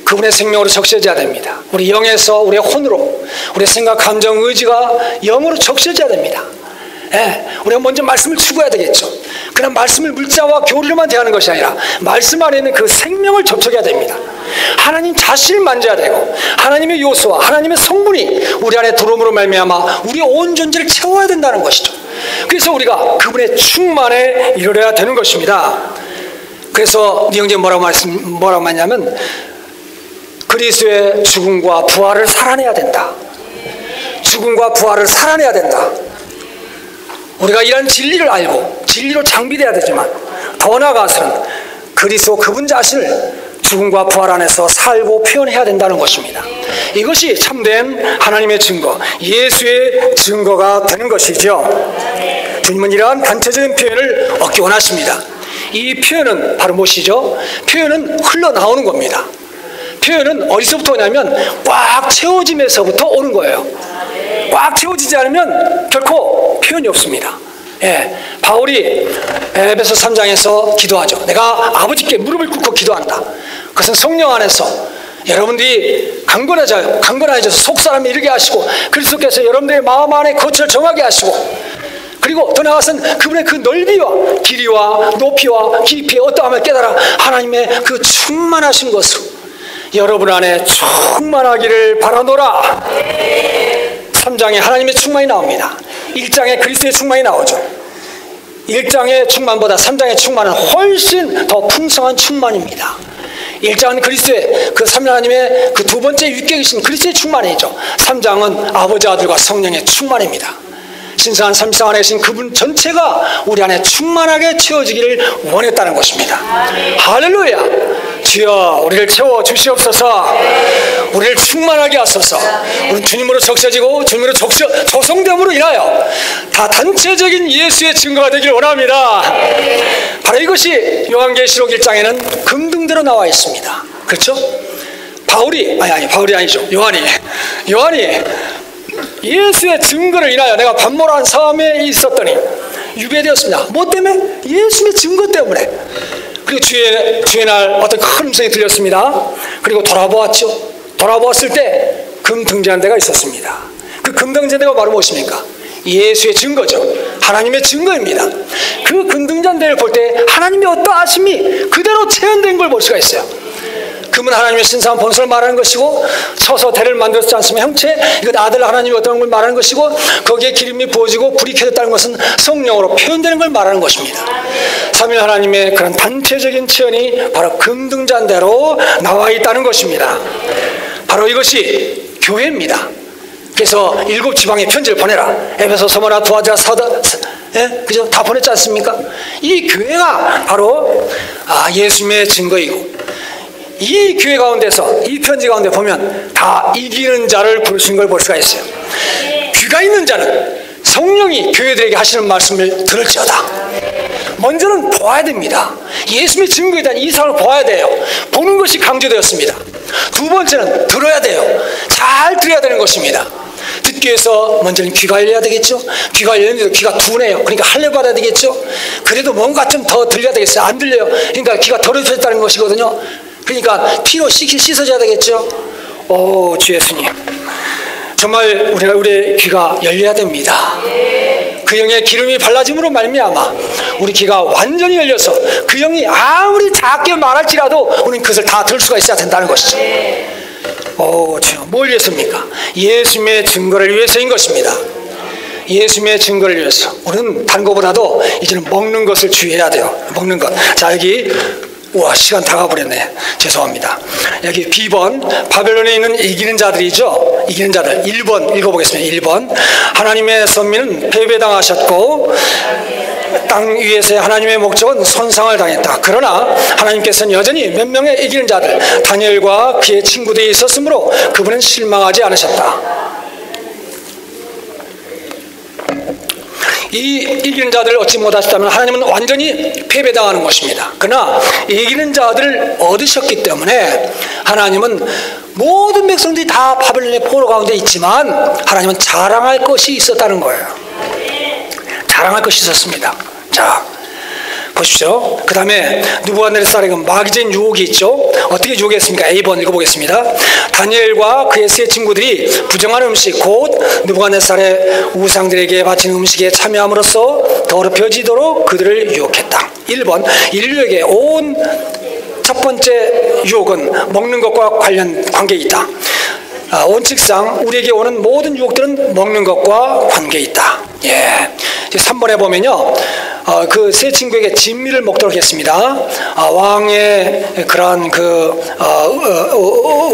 그분의 생명으로 적셔져야 됩니다. 우리 영에서 우리의 혼으로, 우리의 생각, 감정, 의지가 영으로 적셔져야 됩니다. 우리가 먼저 말씀을 추구해야 되겠죠. 그러나 말씀을 물자와 교리로만 대하는 것이 아니라 말씀 안에 있는 그 생명을 접촉해야 됩니다. 하나님 자신을 만져야 되고, 하나님의 요소와 하나님의 성분이 우리 안에 들어옴으로 말미암아 우리의 온 존재를 채워야 된다는 것이죠. 그래서 우리가 그분의 충만에 이르러야 되는 것입니다. 그래서 니영재 뭐라고 말했냐면 그리스도의 죽음과 부활을 살아내야 된다. 죽음과 부활을 살아내야 된다. 우리가 이런 진리를 알고 진리로 장비되어야 되지만 더 나아가서는 그리스도 그분 자신을 죽음과 부활 안에서 살고 표현해야 된다는 것입니다. 이것이 참된 하나님의 증거, 예수의 증거가 되는 것이죠. 주님은 이러한 단체적인 표현을 얻기 원하십니다. 이 표현은 바로 무엇이죠? 표현은 흘러나오는 겁니다. 표현은 어디서부터 오냐면 꽉 채워짐에서부터 오는 거예요. 꽉 채워지지 않으면 결코 표현이 없습니다. 바울이 에베소 3장에서 기도하죠. 내가 아버지께 무릎을 꿇고 기도한다. 그것은 성령 안에서 여러분들이 강건해져서 속사람이 이르게 하시고 그리스도께서 여러분들의 마음 안에 거처를 정하게 하시고, 그리고 더 나아가서는 그분의 그 넓이와 길이와 높이와 깊이 어떠함을 깨달아 하나님의 그 충만하신 것으로 여러분 안에 충만하기를 바라노라. 3장에 하나님의 충만이 나옵니다. 1장에 그리스도의 충만이 나오죠. 1장의 충만보다 3장의 충만은 훨씬 더 풍성한 충만입니다. 1장은 그리스도의 그 하나님의 그 두 번째 위격이신 그리스도의 충만이죠. 3장은 아버지, 아들과 성령의 충만입니다. 신성한 삼위성 안에 계신 그분 전체가 우리 안에 충만하게 채워지기를 원했다는 것입니다. 할렐루야. 주여 우리를 채워 주시옵소서. 우리를 충만하게 하소서. 우리 주님으로 적셔지고 주님으로 조성됨으로 인하여 다 단체적인 예수의 증거가 되길 원합니다. 바로 이것이 요한계시록 1장에는 금등대로 나와 있습니다. 그렇죠? 바울이 아니죠. 요한이 예수의 증거를 인하여 내가 반모란 섬에 있었더니 유배되었습니다. 뭐 때문에? 예수의 증거 때문에. 그리고 주의 날 어떤 큰 음성이 들렸습니다. 그리고 돌아보았죠. 돌아보았을 때 금등잔대가 있었습니다. 그 금등잔대가 바로 무엇입니까? 예수의 증거죠. 하나님의 증거입니다. 그 금등잔대를 볼 때 하나님의 어떠하심이 그대로 체현된 걸 볼 수가 있어요. 금은 하나님의 신성한 본성을 말하는 것이고, 서서 대를 만들었지 않습니까? 형체, 이건 아들 하나님이 어떤 걸 말하는 것이고, 거기에 기름이 부어지고 불이 켜졌다는 것은 성령으로 표현되는 걸 말하는 것입니다. 삼위 하나님의 그런 단체적인 체현이 바로 금등잔대로 나와 있다는 것입니다. 바로 이것이 교회입니다. 그래서 7 지방에 편지를 보내라. 에베소, 서머나, 두아디라, 사다, 그죠? 다 보냈지 않습니까? 이 교회가 바로 예수님의 증거이고, 이 교회 가운데서 이 편지 가운데 보면 다 이기는 자를 부르신 걸 볼 수가 있어요. 귀가 있는 자는 성령이 교회들에게 하시는 말씀을 들을지어다. 먼저는 보아야 됩니다. 예수님의 증거에 대한 이상을 보아야 돼요. 보는 것이 강조되었습니다. 두 번째는 들어야 돼요. 잘 들어야 되는 것입니다. 듣기 위해서 먼저는 귀가 열려야 되겠죠. 귀가 열렸는데도 귀가 둔해요. 그러니까 할례받아야 되겠죠. 그래도 뭔가 좀 더 들려야 되겠어요. 안 들려요. 그러니까 귀가 더러워졌다는 것이거든요. 그러니까 피로 씻어줘야 되겠죠. 오, 주 예수님, 정말 우리의 귀가 열려야 됩니다. 그 영의 기름이 발라짐으로 말미암아 우리 귀가 완전히 열려서 그 영이 아무리 작게 말할지라도 우리는 그것을 다 들을 수가 있어야 된다는 것이죠. 오, 주여, 뭘 위해서입니까? 예수님의 증거를 위해서인 것입니다. 예수님의 증거를 위해서. 우리는 다른 것보다도 이제는 먹는 것을 주의해야 돼요. 먹는 것. 자, 여기 우와, 시간 다 가버렸네. 죄송합니다. 여기 B번, 바벨론에 있는 이기는 자들이죠. 이기는 자들 1번 읽어보겠습니다. 1번, 하나님의 선민은 패배당하셨고 땅 위에서의 하나님의 목적은 손상을 당했다. 그러나 하나님께서는 여전히 몇 명의 이기는 자들, 다니엘과 그의 친구들이 있었으므로 그분은 실망하지 않으셨다. 이 이기는 자들을 얻지 못하셨다면 하나님은 완전히 패배당하는 것입니다. 그러나 이기는 자들을 얻으셨기 때문에 하나님은 모든 백성들이 다 바벨론의 포로 가운데 있지만 하나님은 자랑할 것이 있었다는 거예요. 자랑할 것이 있었습니다. 자, 보십시오. 그 다음에 느부갓네살에게 마귀적인 유혹이 있죠. 어떻게 유혹했습니까? A번 읽어보겠습니다. 다니엘과 그의 세 친구들이 부정한 음식, 곧 느부갓네살의 우상들에게 바친 음식에 참여함으로써 더럽혀지도록 그들을 유혹했다. 1번, 인류에게 온 첫 번째 유혹은 먹는 것과 관계에 있다. 원칙상 우리에게 오는 모든 유혹들은 먹는 것과 관계에 있다. 예. 3번에 보면요, 그 세 친구에게 진미를 먹도록 했습니다. 왕의 그러한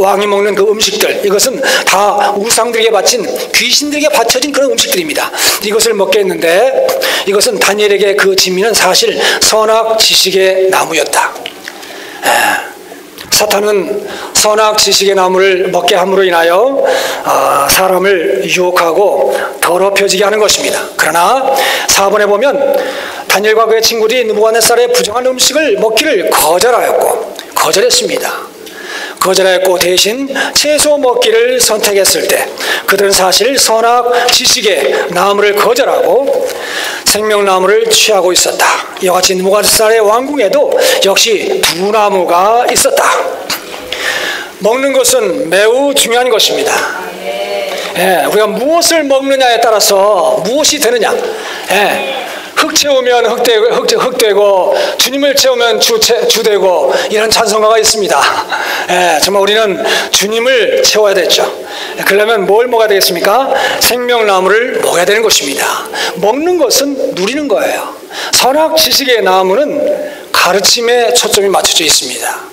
왕이 먹는 그 음식들, 이것은 다 우상들에게 바친, 귀신들에게 바쳐진 그런 음식들입니다. 이것을 먹게 했는데 이것은 다니엘에게 그 진미는 사실 선악 지식의 나무였다. 사탄은 선악 지식의 나무를 먹게 함으로 인하여 사람을 유혹하고 더럽혀지게 하는 것입니다. 그러나 4번에 보면 다니엘과 그의 친구들이 느부갓네살의 부정한 음식을 먹기를 거절했습니다. 거절했고 대신 채소 먹기를 선택했을 때 그들은 사실 선악 지식의 나무를 거절하고 생명나무를 취하고 있었다. 이와 같이 느부갓네살의 왕궁에도 역시 두 나무가 있었다. 먹는 것은 매우 중요한 것입니다. 예, 우리가 무엇을 먹느냐에 따라서 무엇이 되느냐. 예, 흙 채우면 흙되고 주님을 채우면 주되고, 이런 찬송가가 있습니다. 예, 정말 우리는 주님을 채워야 되죠. 그러려면 뭘 먹어야 되겠습니까? 생명나무를 먹어야 되는 것입니다. 먹는 것은 누리는 거예요. 선악 지식의 나무는 가르침에 초점이 맞춰져 있습니다.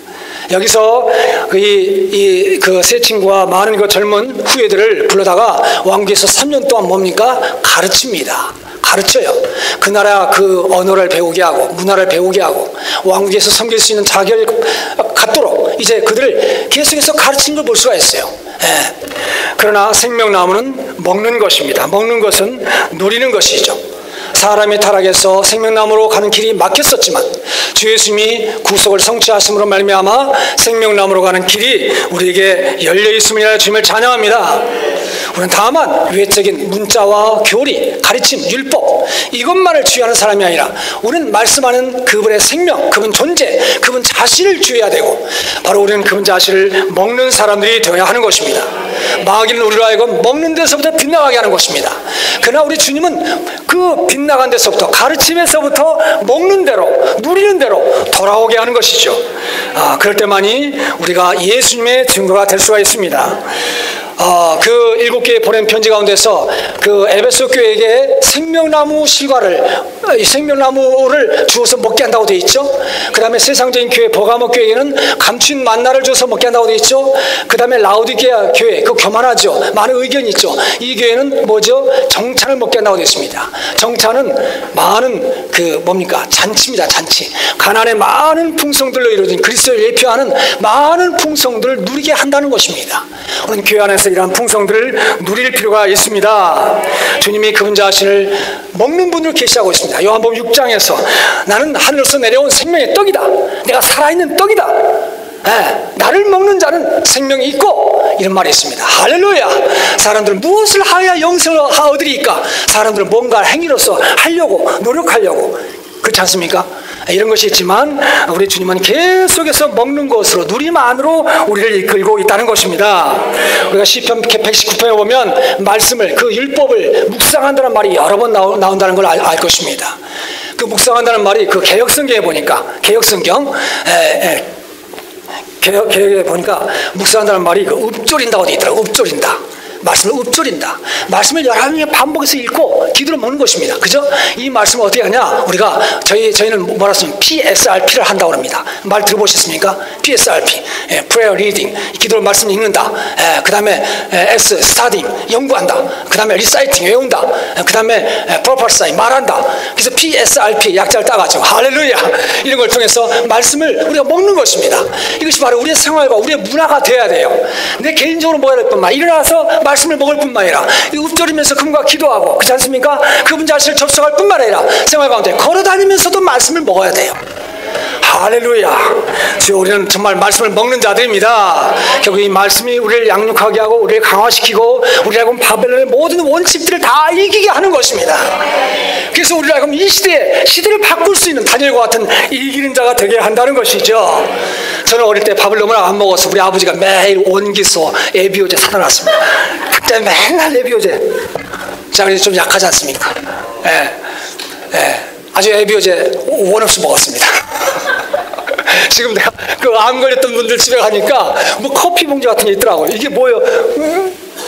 여기서 그 세 친구와 많은 그 젊은 후예들을 불러다가 왕궁에서 3년 동안 뭡니까? 가르칩니다. 가르쳐요. 그 나라 그 언어를 배우게 하고 문화를 배우게 하고 왕국에서 섬길 수 있는 자격을 갖도록 이제 그들을 계속해서 가르치는 걸 볼 수가 있어요. 예. 그러나 생명나무는 먹는 것입니다. 먹는 것은 누리는 것이죠. 사람의 타락에서 생명나무로 가는 길이 막혔었지만 주 예수님이 구속을 성취하심으로 말미암아 생명나무로 가는 길이 우리에게 열려 있음이라 주님을 찬양합니다. 우리는 다만 외적인 문자와 교리, 가르침, 율법 이것만을 주의하는 사람이 아니라 우리는 말씀하는 그분의 생명, 그분 존재, 그분 자신을 주의해야 되고 바로 우리는 그분 자신을 먹는 사람들이 되어야 하는 것입니다. 마귀는 우리로 하여금 먹는 데서부터 빗나가게 하는 것입니다. 그러나 우리 주님은 그 빗나간 데서부터 가르침에서부터 먹는 대로 누리는 대로 돌아오게 하는 것이죠. 그럴 때만이 우리가 예수님의 증거가 될 수가 있습니다. 그 7개의 보낸 편지 가운데서 그 에베소 교회에게 생명나무 실과를 생명나무를 주어서 먹게 한다고 되어 있죠. 그 다음에 세상적인 교회 버가모 교회에는 감춘 만나를 주어서 먹게 한다고 되어 있죠. 그 다음에 라우디게아 교회 그 교만하죠. 많은 의견이 있죠. 이 교회는 뭐죠? 정찬을 먹게 한다고 되어 있습니다. 정찬은 많은 그 뭡니까? 잔치입니다. 잔치. 가난의 많은 풍성들로 이루어진 그리스도를 예표하는 많은 풍성들을 누리게 한다는 것입니다. 우리는 교회 안에서 이러한 풍성들을 누릴 필요가 있습니다. 주님이 그분 자신을 먹는 분을 계시하고 있습니다. 요한복음 6장에서 나는 하늘에서 내려온 생명의 떡이다. 내가 살아있는 떡이다. 나를 먹는 자는 생명이 있고 이런 말이 있습니다. 할렐루야. 사람들은 무엇을 하여야 영생을 얻으리까? 사람들은 뭔가 행위로서 하려고 노력하려고 그렇지 않습니까? 이런 것이 있지만 우리 주님은 계속해서 먹는 것으로 누림안으로 우리를 이끌고 있다는 것입니다. 우리가 시편 119편에 보면 말씀을 그 율법을 묵상한다는 말이 여러 번 나온다는 걸 알 것입니다. 그 묵상한다는 말이 그 개역성경에 보니까 개역성경에 보니까 묵상한다는 말이 그 읊조린다고 되어 있더라고요. 읊조린다. 말씀을 읊조린다. 말씀을 여러 번 반복해서 읽고 기도를 먹는 것입니다. 그죠? 이 말씀을 어떻게 하냐? 우리가 저희는 뭐라 쓰면 PSRP를 한다고 합니다. 말 들어보셨습니까? PSRP, Prayer Reading, 기도를 말씀 읽는다. 그 다음에 S, Studying, 연구한다. 그 다음에 Reciting, 외운다. 그 다음에 Prophesy, 말한다. 그래서 PSRP 약자를 따가지고 할렐루야 이런 걸 통해서 말씀을 우리가 먹는 것입니다. 이것이 바로 우리의 생활과 우리의 문화가 돼야 돼요. 내 개인적으로 먹어야 될 뿐만 일어나서 말씀을 먹을 뿐만 아니라 읊조리면서 그분과 기도하고 그렇지 않습니까? 그분 자신을 접속할 뿐만 아니라 생활 가운데 걸어다니면서도 말씀을 먹어야 돼요. 할렐루야. 주여 우리는 정말 말씀을 먹는 자들입니다. 결국 이 말씀이 우리를 양육하게 하고 우리를 강화시키고 우리를 바벨론의 모든 원칙들을 다 이기게 하는 것입니다. 그래서 우리를 하여금 이 시대를 바꿀 수 있는 다니엘과 같은 이기는 자가 되게 한다는 것이죠. 저는 어릴 때 밥을 너무나 안 먹어서 우리 아버지가 매일 원기소 에비오제 사다 놨습니다. 그때 맨날 에비오제. 자, 그래서 좀 약하지 않습니까? 아주 에비오제 원 없이 먹었습니다. 지금 내가 그 암 걸렸던 분들 집에 가니까 뭐 커피 봉지 같은 게 있더라고요. 이게 뭐예요?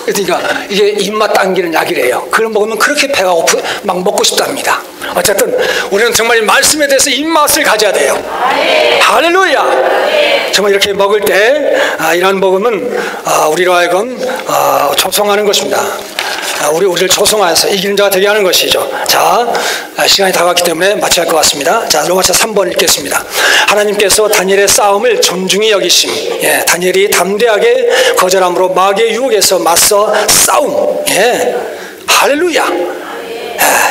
그러니까 이게 입맛 당기는 약이래요. 그걸 먹으면 그렇게 배가 고프 막 먹고 싶답니다. 어쨌든 우리는 정말 이 말씀에 대해서 입맛을 가져야 돼요. 할렐루야. 정말 이렇게 먹을 때 이런 먹음은 우리로 하여금 조성하는 것입니다. 우리를 조성하여서 이기는 자가 되게 하는 것이죠. 자, 시간이 다가왔기 때문에 마쳐야 할 것 같습니다. 자, 로마서 3번 읽겠습니다. 하나님께서 다니엘의 싸움을 존중히 여기심. 다니엘이 담대하게 거절함으로 마귀의 유혹에서 맞서 싸움. 할렐루야.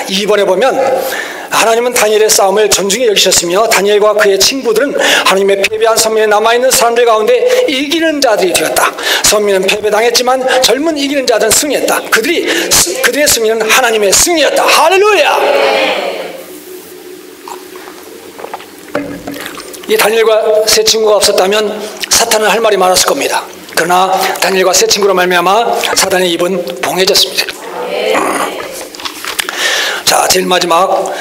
2번에 보면 하나님은 다니엘의 싸움을 존중히 여기셨으며 다니엘과 그의 친구들은 하나님의 패배한 선민에 남아있는 사람들 가운데 이기는 자들이 되었다. 선민은 패배당했지만 젊은 이기는 자들은 승리했다. 그들의 승리는 하나님의 승리였다. 할렐루야. 이 다니엘과 세 친구가 없었다면 사탄은 할 말이 많았을 겁니다. 그러나 다니엘과 세 친구로 말미암아 사단의 입은 봉해졌습니다. 자, 제일 마지막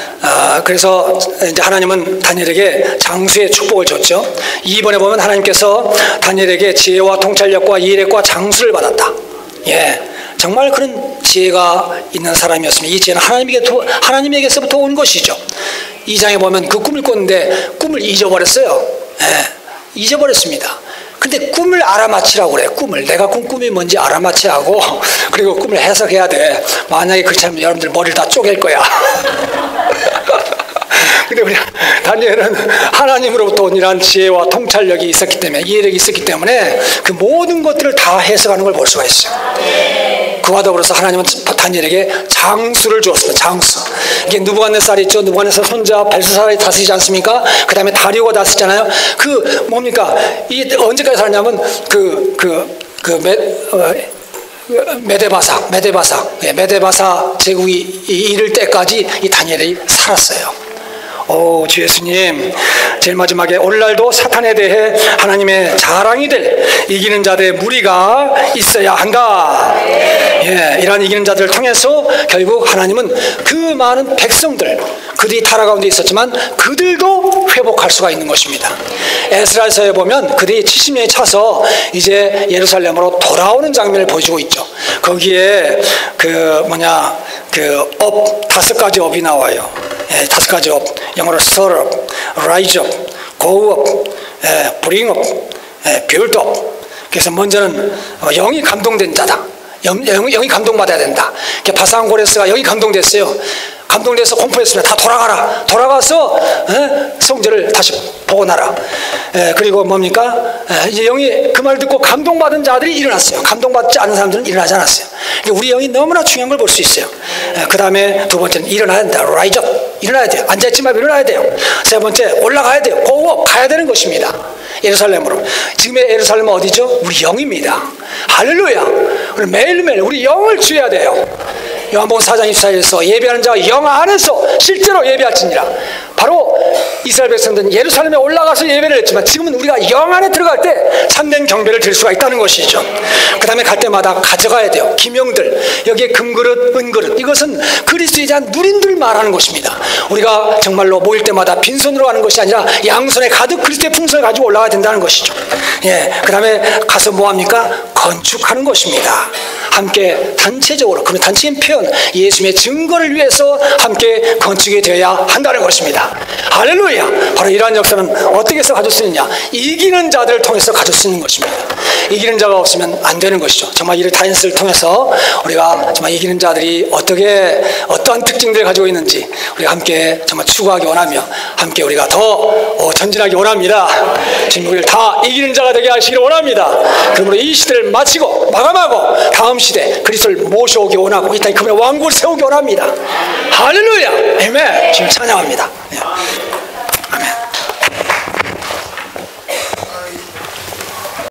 그래서 이제 하나님은 다니엘에게 장수의 축복을 줬죠. 2번에 보면 하나님께서 다니엘에게 지혜와 통찰력과 이해력과 장수를 받았다. 정말 그런 지혜가 있는 사람이었습니다. 이 지혜는 하나님에게서부터 온 것이죠. 2장에 보면 그 꿈을 꿨는데 꿈을 잊어버렸어요. 잊어버렸습니다. 근데 꿈을 알아맞히라고 그래. 꿈을. 내가 꾼 꿈이 뭔지 알아맞혀야 하고, 그리고 꿈을 해석해야 돼. 만약에 그렇지 않으면 여러분들 머리를 다 쪼갤 거야. 근데 우리 다니엘은 하나님으로부터 온 이러한 지혜와 통찰력이 있었기 때문에, 이해력이 있었기 때문에 그 모든 것들을 다 해석하는 걸 볼 수가 있어요. 그와 더불어서 하나님은 다니엘에게 장수를 주었습니다. 장수. 이게 느부갓네살이 있죠. 느부갓네살 손자 벨사살이 다스리지 않습니까? 그 다음에 다리오가 다스리잖아요. 그 뭡니까? 이 언제까지 살았냐면 메데바사 제국이 이를 때까지 이 다니엘이 살았어요. 오, 주 예수님, 제일 마지막에 오늘날도 사탄에 대해 하나님의 자랑이 될 이기는 자들의 무리가 있어야 한다. 예, 이러한 이기는 자들을 통해서 결국 하나님은 그 많은 백성들, 그들이 타락 가운데 있었지만 그들도 회복할 수가 있는 것입니다. 에스라서에 보면 그들이 70년이 차서 이제 예루살렘으로 돌아오는 장면을 보여주고 있죠. 거기에 업, 5가지 업이 나와요. 예, 5가지 업. 영어로 stir up, rise up, go up, bring up, build up. 그래서 먼저는 영이 감동된 자다. 영이 감동받아야 된다. 바산고레스가 영이 감동됐어요. 감동돼서 공포했습니다. 다 돌아가라. 돌아가서 성전을 다시 복원하라. 그리고 뭡니까? 이제 영이 그 말 듣고 감동받은 자들이 일어났어요. 감동받지 않은 사람들은 일어나지 않았어요. 우리 영이 너무나 중요한 걸 볼 수 있어야 그 다음에 두 번째는 일어나야 된다. rise up. 일어나야 돼요. 앉아있지 말고 일어나야 돼요. 세 번째, 올라가야 돼요. go up. 가야 되는 것입니다. 예루살렘으로. 지금의 예루살렘은 어디죠? 우리 영입니다. 할렐루야. 우리 매일매일 우리 영을 주어야 돼요. 요한복음 4장 24절에서 예배하는 자가 영 안에서 실제로 예배할지니라. 바로 이스라엘 백성들은 예루살렘에 올라가서 예배를 했지만 지금은 우리가 영 안에 들어갈 때 참된 경배를 드릴 수가 있다는 것이죠. 그 다음에 갈 때마다 가져가야 돼요. 기명들, 여기에 금그릇, 은그릇, 이것은 그리스도에 대한 누린들 말하는 것입니다. 우리가 정말로 모일 때마다 빈손으로 가는 것이 아니라 양손에 가득 그리스도의 풍성을 가지고 올라가야 된다는 것이죠. 예, 그 다음에 가서 뭐합니까? 건축하는 것입니다. 함께 단체적으로, 그런 단체인 표현, 예수님의 증거를 위해서 함께 건축이 되어야 한다는 것입니다. 할렐루야. 바로 이러한 역사는 어떻게 해서 가질 수 있느냐? 이기는 자들을 통해서 가질 수 있는 것입니다. 이기는 자가 없으면 안 되는 것이죠. 정말 이 다니엘을 통해서 우리가 정말 이기는 자들이 어떠한 특징들을 가지고 있는지 우리가 함께 정말 추구하기 원하며 함께 우리가 더 전진하기 원합니다. 지금 우리를 다 이기는 자가 되게 하시기를 원합니다. 그러므로 이 시대를 마치고 마감하고 다음 시대 그리스도를 모셔오기 원하고 이 땅에 그분의 왕국을 세우기 원합니다. 할렐루야. 아멘. 지금 찬양합니다.